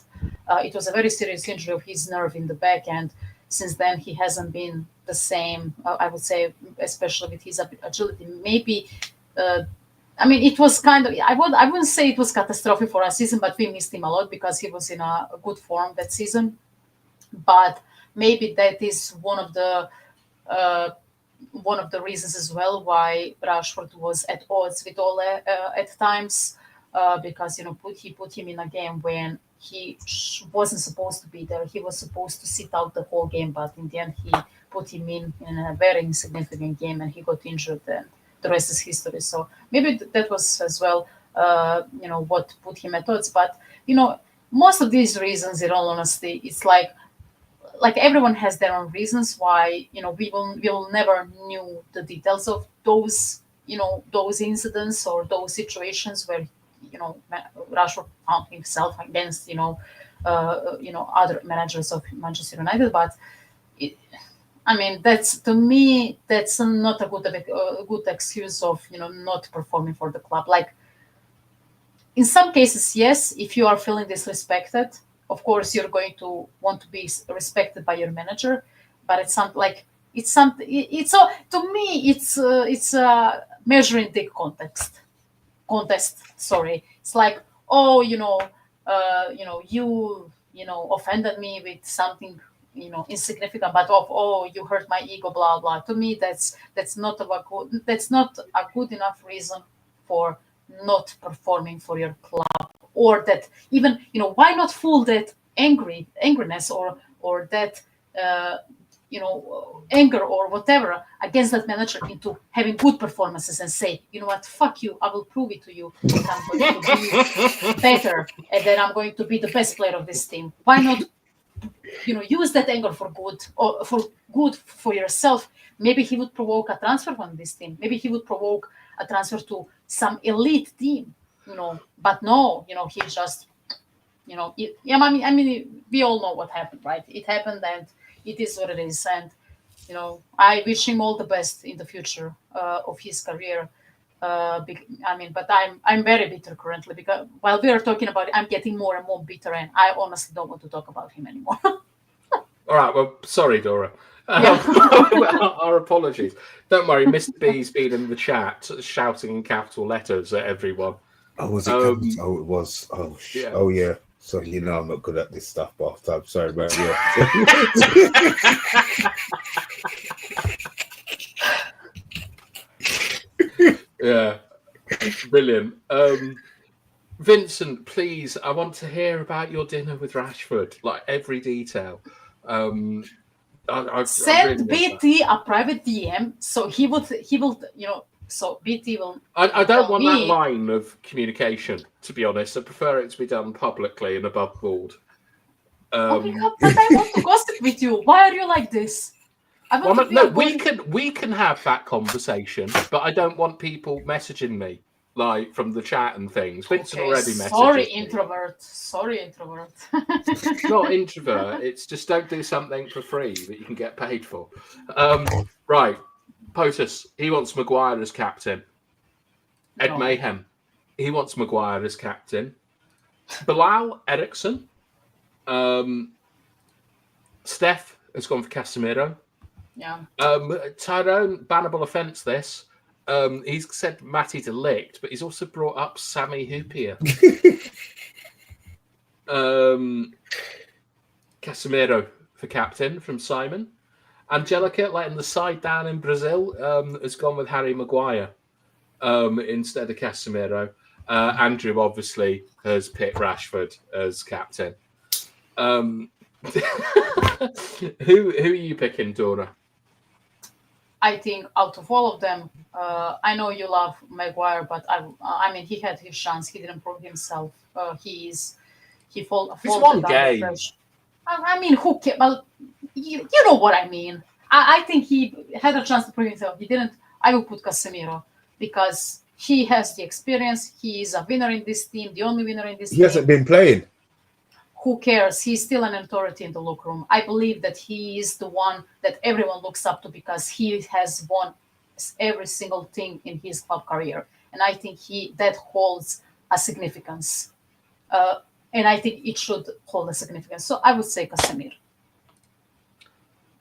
It was a very serious injury of his nerve in the back, and since then he hasn't been the same. I would say, especially with his agility. Maybe, it was kind of. I wouldn't say it was catastrophic for our season, but we missed him a lot because he was in a good form that season. But maybe that is one of the reasons as well why Rashford was at odds with Ole at times, because he put him in a game when he wasn't supposed to be there. He was supposed to sit out the whole game, but in the end he put him in a very insignificant game and he got injured, and the rest is history. So maybe that was as well what put him at odds. But most of these reasons, in all honesty, it's like everyone has their own reasons why we will never knew the details of those incidents or those situations where Rashford found himself against other managers of Manchester United. But that's, to me, that's not a good excuse of not performing for the club. Like, in some cases, yes, if you are feeling disrespected, of course, you're going to want to be respected by your manager, but it's a measuring the context. contest. Sorry, it's like, oh, you offended me with something, insignificant, but you hurt my ego, blah blah. To me, that's not a good enough reason for not performing for your club, or that even why not fool that angriness or that anger or whatever against that manager into having good performances and say, you know what, fuck you, I will prove it to you that I'm going to be better and that I'm going to be the best player of this team. Why not use that anger for good, or for good for yourself? Maybe he would provoke a transfer from this team. Maybe he would provoke a transfer to some elite team, but no, he just I mean, we all know what happened, right? It happened, and it is what it is. And I wish him all the best in the future of his career. But I'm very bitter currently, because while we are talking about it, I'm getting more and more bitter, and I honestly don't want to talk about him anymore. All right, well, sorry, Dora. Our apologies. Don't worry, Mr. B's been in the chat shouting in capital letters at everyone. Oh, was it? It was. Yeah. Oh, yeah. So I'm not good at this stuff, but I'm sorry, man. Yeah, brilliant. Vincent, please, I want to hear about your dinner with Rashford, like every detail. Send BT a private DM, so he will, so BT will. I don't want that line of communication, to be honest. I prefer it to be done publicly and above board. Oh my God, but I want to gossip with you. Why are you like this? We can have that conversation, but I don't want people messaging me like from the chat and things. Vincent already messaged. Sorry, introvert. Sorry, introvert. Not introvert. It's just don't do something for free that you can get paid for. Right, POTUS. He wants Maguire as captain. Ed Mayhem. He wants Maguire as captain. Bilal Eriksson. Steph has gone for Casemiro. Yeah. Tyrone, bannable offence this. He's said Matty de Ligt, but he's also brought up Sammy Hoopier. Casemiro for captain from Simon. Angelica, letting the side down in Brazil, has gone with Harry Maguire instead of Casemiro. Andrew obviously has picked Rashford as captain. Who are you picking, Dora? I think out of all of them, I know you love Maguire, but I mean, he had his chance. He didn't prove himself. It's one game. I mean, who cares? Well, you know what I mean. I think he had a chance to prove himself. He didn't. I will put Casemiro because he has the experience. He is a winner in this team, the only winner in this team. He hasn't been playing. Who cares? He's still an authority in the locker room. I believe that he is the one that everyone looks up to because he has won every single thing in his club career. And I think that holds a significance. And I think it should hold a significance. So I would say Casemiro.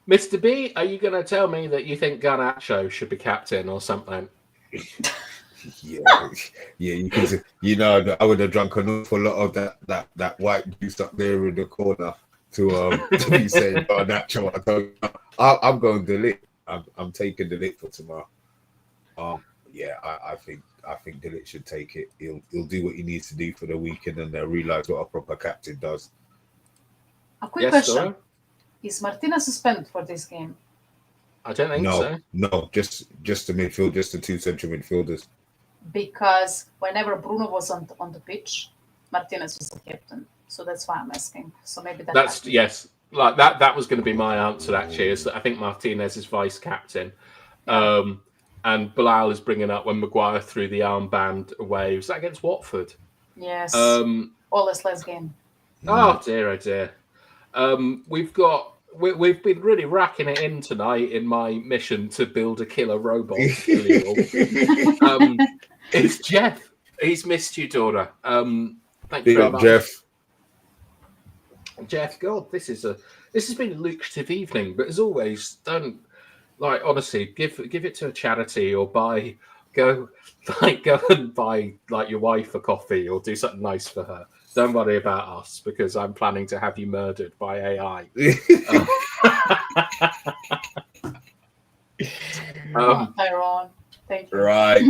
Mr. B, are you going to tell me that you think Garnacho should be captain or something? Yeah, you can see, I would have drunk an awful lot of that white juice up there in the corner to be saying Garnacho. I'm going de Ligt. I'm taking de Ligt for tomorrow. I think de Ligt should take it. He'll do what he needs to do for the weekend, and they'll realise what a proper captain does. A quick question: Dora? Is Martinez suspended for this game? I don't think so. No, just the midfield, just the two central midfielders. Because whenever Bruno was on the pitch, Martinez was the captain. So that's why I'm asking. So maybe that's yes. Like that was going to be my answer actually. Is that I think Martinez is vice captain, and Bilal is bringing up when Maguire threw the armband away. Was that against Watford? Yes. All is last game. Oh dear. We've been really racking it in tonight in my mission to build a killer robot. It's Jeff. He's missed you, Dora. Thank you very much, Jeff. God, this has been a lucrative evening, but as always, don't honestly give it to a charity or buy go and buy like your wife a coffee or do something nice for her. Don't worry about us because I'm planning to have you murdered by AI. Tyrone, thank you. Right.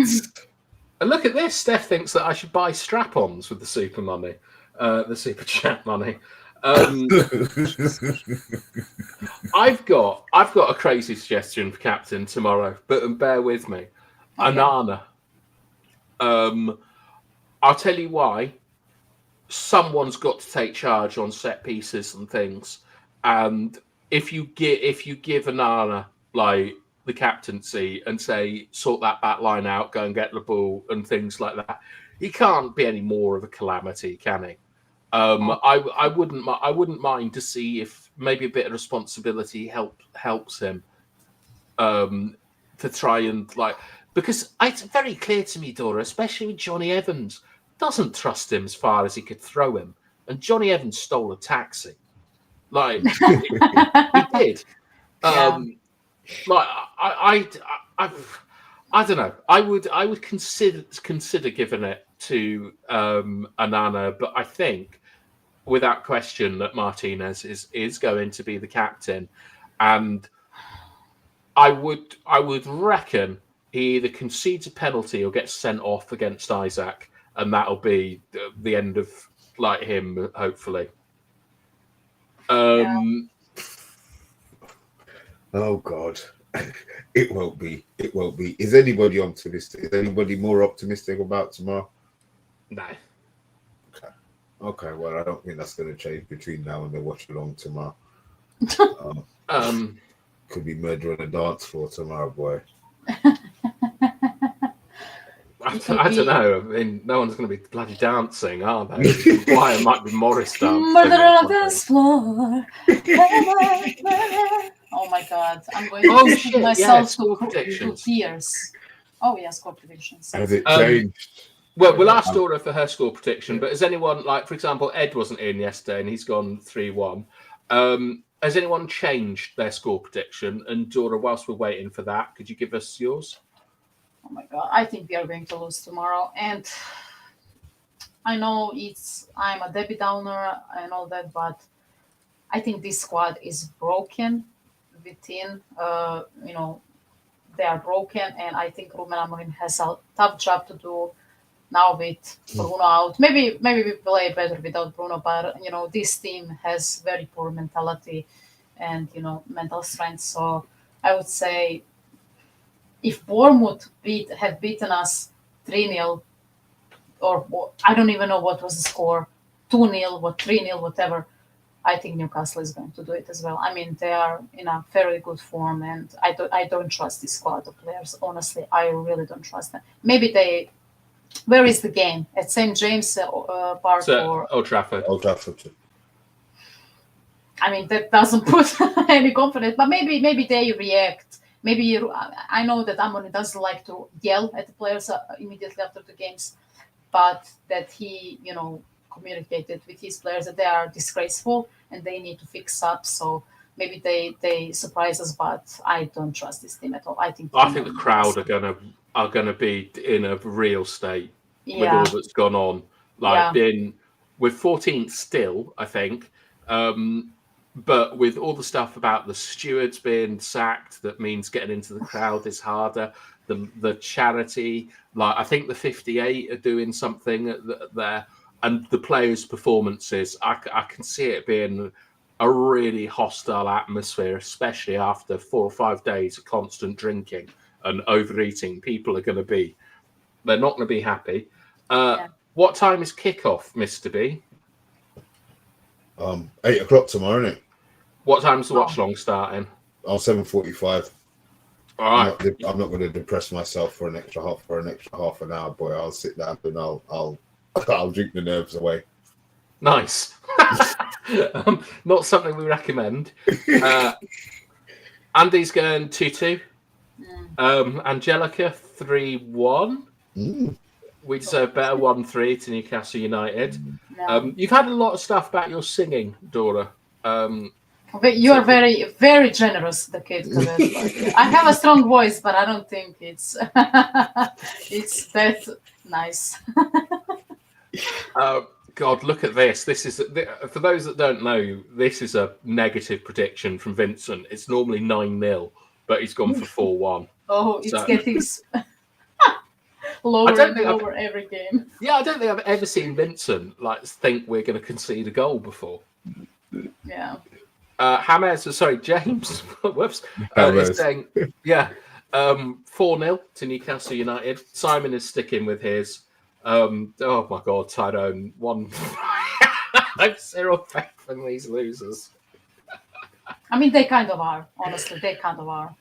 And look at this. Steph thinks that I should buy strap-ons with the super money, the super chat money. I've got a crazy suggestion for captain tomorrow, but bear with me. Okay. Anana. I'll tell you why. Someone's got to take charge on set pieces and things, and if you give Anana like the captaincy and say sort that back line out, go and get the ball and things like that, he can't be any more of a calamity, can he? I wouldn't mind to see if maybe a bit of responsibility helps him to try and because it's very clear to me, Dora, especially with Johnny Evans, doesn't trust him as far as he could throw him, and Johnny Evans stole a taxi, he did. Yeah. I don't know. I would consider giving it to Anana, but I think without question that Martinez is going to be the captain, and I would reckon he either concedes a penalty or gets sent off against Isaac, and that'll be the end of him, hopefully. Oh God, it won't be. It won't be. Is anybody optimistic? Is anybody more optimistic about tomorrow? No. Okay. Well, I don't think that's going to change between now and the watch along tomorrow. Could be murder on a dance floor tomorrow, boy. I don't know. I mean, no one's going to be bloody dancing, are they? Why it might be Morris dancing. Murder on the dance floor. Oh my God! I'm going to put myself to tears. Oh yeah, score predictions. Has it changed? Well, we'll ask Dora for her score prediction. But has anyone, for example, Ed wasn't in yesterday and he's gone 3-1. Has anyone changed their score prediction? And Dora, whilst we're waiting for that, could you give us yours? Oh my God, I think we are going to lose tomorrow. And I know I'm a Debbie Downer and all that, but I think this squad is broken within, they are broken. And I think Ruben Amorim has a tough job to do now with Bruno out. Maybe we play better without Bruno, but, this team has very poor mentality and, mental strength. So I would say, if Bournemouth have beaten us 3-0, or I don't even know what was the score, 2-0, or 3-0, whatever, I think Newcastle is going to do it as well. I mean, they are in a very good form, and I don't trust this squad of players. Honestly, I really don't trust them. Maybe where is the game? At St. James Park or Old Trafford? Old Trafford. I mean, that doesn't put any confidence, but maybe they react. Maybe I know that Amorim doesn't like to yell at the players immediately after the games, but that he, communicated with his players that they are disgraceful and they need to fix up. So maybe they surprise us, but I don't trust this team at all. I think the crowd are gonna be in a real state with all that's gone on. We're 14th still, I think. But with all the stuff about the stewards being sacked, that means getting into the crowd is harder. The charity, I think the 58 are doing something there, and the players' performances. I can see it being a really hostile atmosphere, especially after 4 or 5 days of constant drinking and overeating. People are going to they're not going to be happy. What time is kickoff, Mr. B? 8 o'clock tomorrow, isn't it? What time's the watch long starting? 7:45. All right. I'm not going to depress myself for an extra half an hour, boy. I'll sit down and I'll drink the nerves away. Nice. Not something we recommend. Andy's going 2-2. Angelica 3-1. We deserve better 1-3 to Newcastle United. You've had a lot of stuff about your singing, Dora. But you are very, very generous, the kid. I have a strong voice, but I don't think it's it's that nice. God, look at this. This is for those that don't know. This is a negative prediction from Vincent. It's normally 9-0, but he's gone for 4-1. Oh, it's getting lower and lower every game. Yeah, I don't think I've ever seen Vincent think we're going to concede a goal before. Yeah. James whoops, is saying, 4-0 to Newcastle United. Simon is sticking with his. Oh my God, Tyrone, one. I've zero faith in these losers. I mean, they kind of are. Honestly, they kind of are.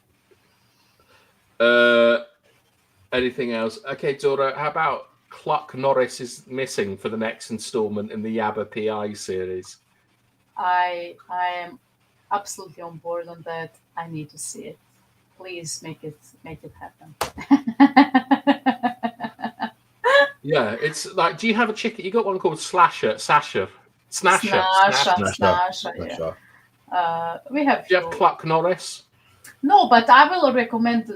Anything else? Okay, Dora, how about Cluck Norris is missing for the next instalment in the Yabba PI series? I am absolutely on board on that. I need to see it. Please make it happen. Yeah, it's like, do you have a chicken? You got one called Snasher. Yeah. We have. Do you have Cluck Norris? No, but I will recommend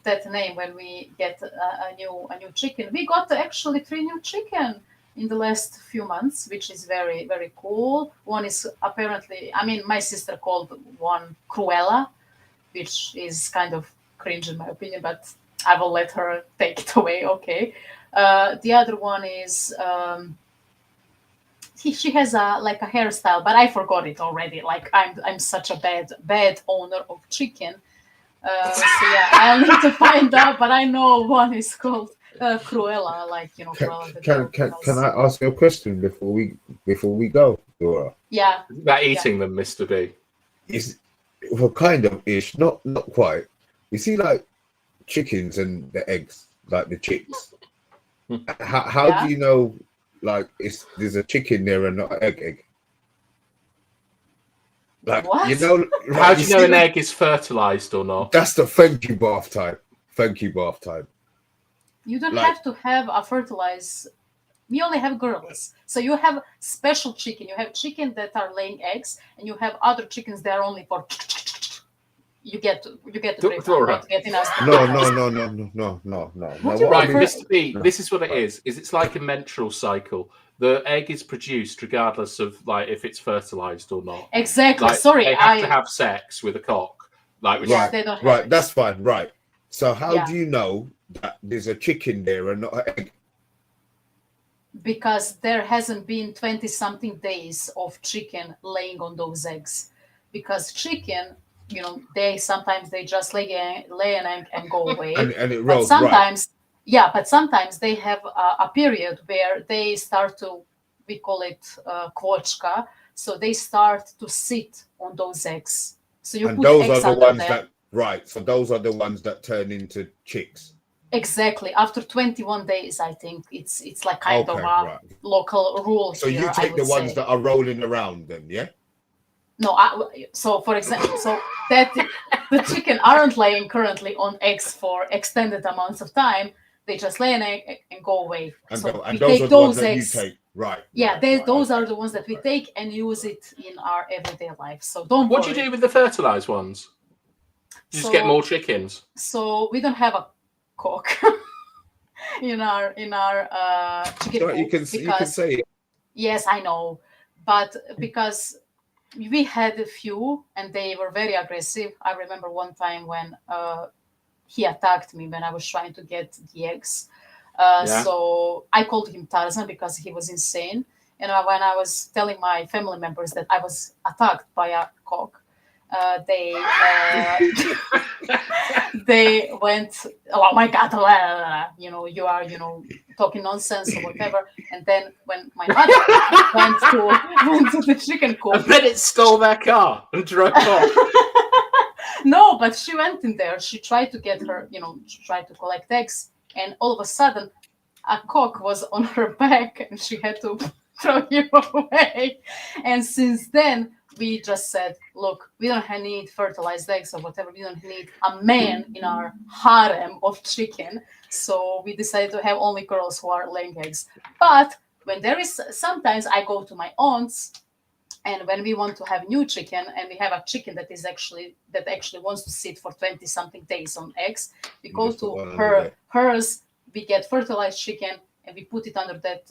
that name when we get a new chicken. We got actually 3 new chicken in the last few months, which is very, very cool. One is apparently, my sister called one Cruella, which is kind of cringe in my opinion, but I will let her take it away. Okay. The other one is she has a hairstyle, but I forgot it already. Like I'm such a bad owner of chicken. So yeah, I'll need to find out. But I know one is called Cruella, Can I ask you a question before we go, Dora? Yeah. About eating them, Mr. B. Is well, kind of ish, not quite. You see, like chickens and the eggs, like the chicks. How do you know? Like, there's a chicken there and not an egg. Like, what? you know, how do you know an egg is fertilized or not? That's the thank you bath time. You don't have to have a fertilized. We only have girls. So you have special chicken. You have chicken that are laying eggs, and you have other chickens that are only for. You get the drift. No. Right, Mr. B, this is what it is. It's like a menstrual cycle. The egg is produced regardless of if it's fertilized or not. Exactly. Sorry, they have to have sex with a cock. They don't. Right. That's fine. Right. So how do you know that there's a chicken there and not an egg? Because there hasn't been 20-something days of chicken laying on those eggs. Because chicken, they sometimes just lay an egg and go away. and it rolls. But sometimes, but sometimes they have a period where they start to, we call it kvočka. So they start to sit on those eggs. So you put those eggs are the ones there. that So those are the ones that turn into chicks. Exactly. After 21 days, I think it's like kind of a local rule. So here, you take the ones that are rolling around, then, yeah? No. So for example, that the chicken aren't laying currently on eggs for extended amounts of time. They just lay an egg and go away. And so and we those take are the those ones that eggs. you take, right? Yeah, those are the ones that we take and use it in our everyday life. So don't. What do you do with the fertilized ones? You just get more chickens. So we don't have a cock in our chicken coop. You can say it. Yes, I know, but because we had a few and they were very aggressive. I remember one time when he attacked me when I was trying to get the eggs. So I called him Tarzan because he was insane. And when I was telling my family members that I was attacked by a cock, they went, oh my God, you are, talking nonsense or whatever. And then when my mother went to the chicken coop, and then it stole their car and drove off. No, but she went in there. She tried to get her, tried to collect eggs, and all of a sudden, a cock was on her back, and she had to throw him away. And since then, we just said, look, we don't need fertilized eggs or whatever. We don't need a man in our harem of chicken. So we decided to have only girls who are laying eggs. But when there is, sometimes I go to my aunt's And when we want to have new chicken, and we have a chicken that actually wants to sit for 20 something days on eggs, we go Just put to one under there. hers. We get fertilized chicken, and we put it under that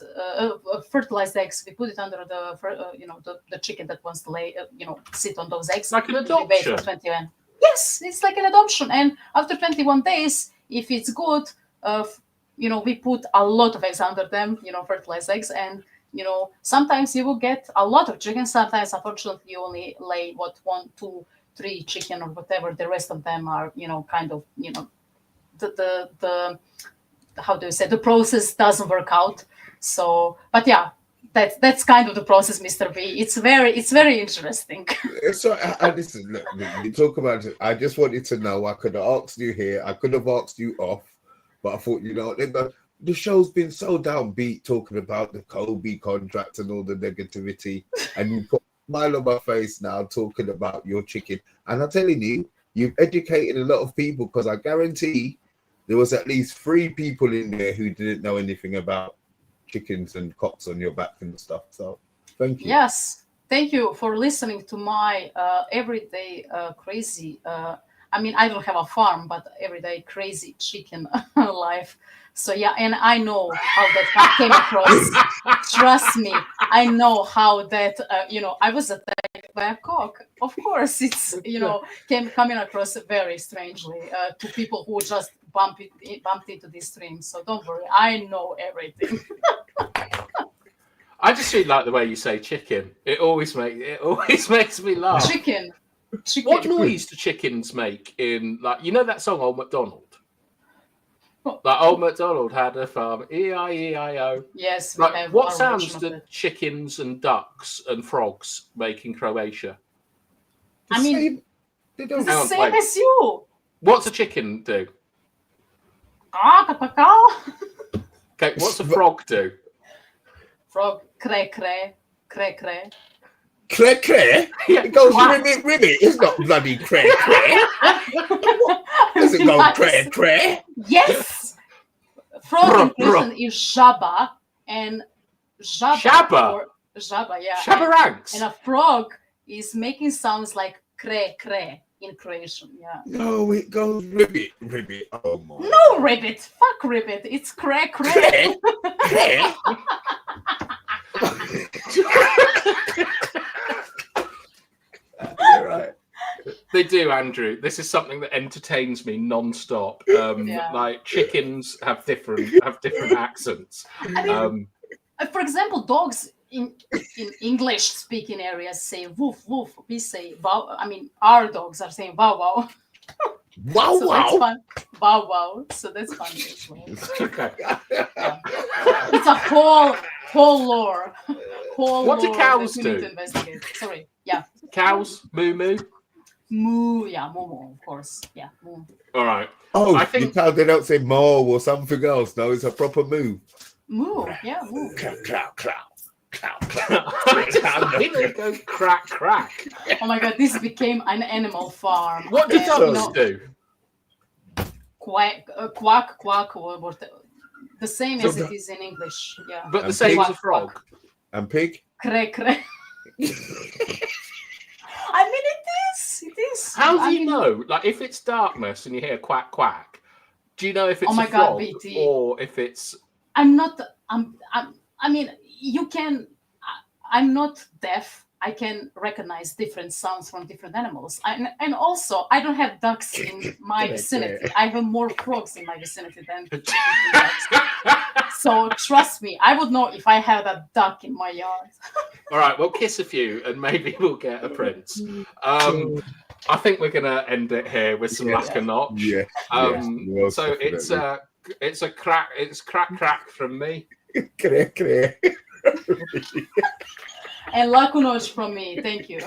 fertilized eggs. We put it under the chicken that wants to lay, sit on those eggs. Like an We wait adoption. for 21. Yes, it's like an adoption. And after 21 days, if it's good, we put a lot of eggs under them, fertilized eggs, and sometimes you will get a lot of chicken. Sometimes, unfortunately, you only lay 1, 2, 3 chicken or whatever. The rest of them are, the how do you say, the process doesn't work out. So, but yeah, that's kind of the process, Mr. B. It's very interesting. So, listen, look, you talk about it. I just wanted to know. I could have asked you here. I could have asked you off, but I thought, the show's been so downbeat talking about the Kobbie contract and all the negativity, and you put a smile on my face now talking about your chicken. And I'm telling you, you've educated a lot of people, because I guarantee there was at least 3 people in there who didn't know anything about chickens and cocks on your back and stuff. So thank you. Yes, thank you for listening to my everyday crazy. I don't have a farm, but everyday crazy chicken life. So yeah, and I know how that came across. Trust me, I know how that. I was attacked by a cock. Of course, it's coming across very strangely to people who just bumped into this stream. So don't worry, I know everything. I just really like the way you say chicken. It always makes me laugh. Chicken. What noise do chickens make in, like, that song Old MacDonald? Like, Old MacDonald had a farm, E-I-E-I-O. Yes. Like, what sounds do chickens and ducks and frogs make in Croatia? It's the Hang on, same wait. as you. What's a chicken do? Okay, what's a frog do? Frog, cray, cray, cray, cray. Cray, cray? Yeah. It goes ribbit, ribbit. It's not bloody cray, cray. Does it go cray, cray? Yes. Frog in Russian is žaba, and Shaba? Žaba, yeah. Shabaranks. And a frog is making sounds like kre, kre in Croatian, yeah. No, it goes ribbit, ribbit. Oh my. No, ribbit. Fuck ribbit. It's cre, cre. Cray, cray. Right. They do, Andrew. This is something that entertains me non-stop. Like, chickens have different accents. For example, dogs in English-speaking areas say woof woof. We say wow. Our dogs are saying wow wow. Wow, So wow. that's fun. Wow wow. So that's funny as well. Okay. Yeah. It's a whole lore. What do lore cows that we need do? to investigate. Sorry. Yeah. Cows, moo moo. Moo. Yeah. Moo. Of course. Yeah. Moo. All right. Oh, I think- you tell they don't say moo or something else. No, it's a proper moo. Moo. Yeah. Moo. Clow, clow, clow. They go crack crack. Oh my god! This became an animal farm. What do And, dogs do? Quack, quack, quack, or the same So as it is in English. Yeah. But the And same as a quack, frog. quack. And pig? Cre, cre. It is. How do you know? Like, if it's darkness and you hear quack quack, do you know if it's Oh my a God, frog BT. or if it's? I'm not. You can. I'm not deaf. I can recognize different sounds from different animals. And also, I don't have ducks in my vicinity. I have more frogs in my vicinity than ducks. So trust me, I would know if I had a duck in my yard. All right, we'll kiss a few and maybe we'll get a prince. I think we're gonna end it here with some lack of notch. Yeah. So it's a crack. It's crack from me. Cray, cray. And laku noć from me. Thank you.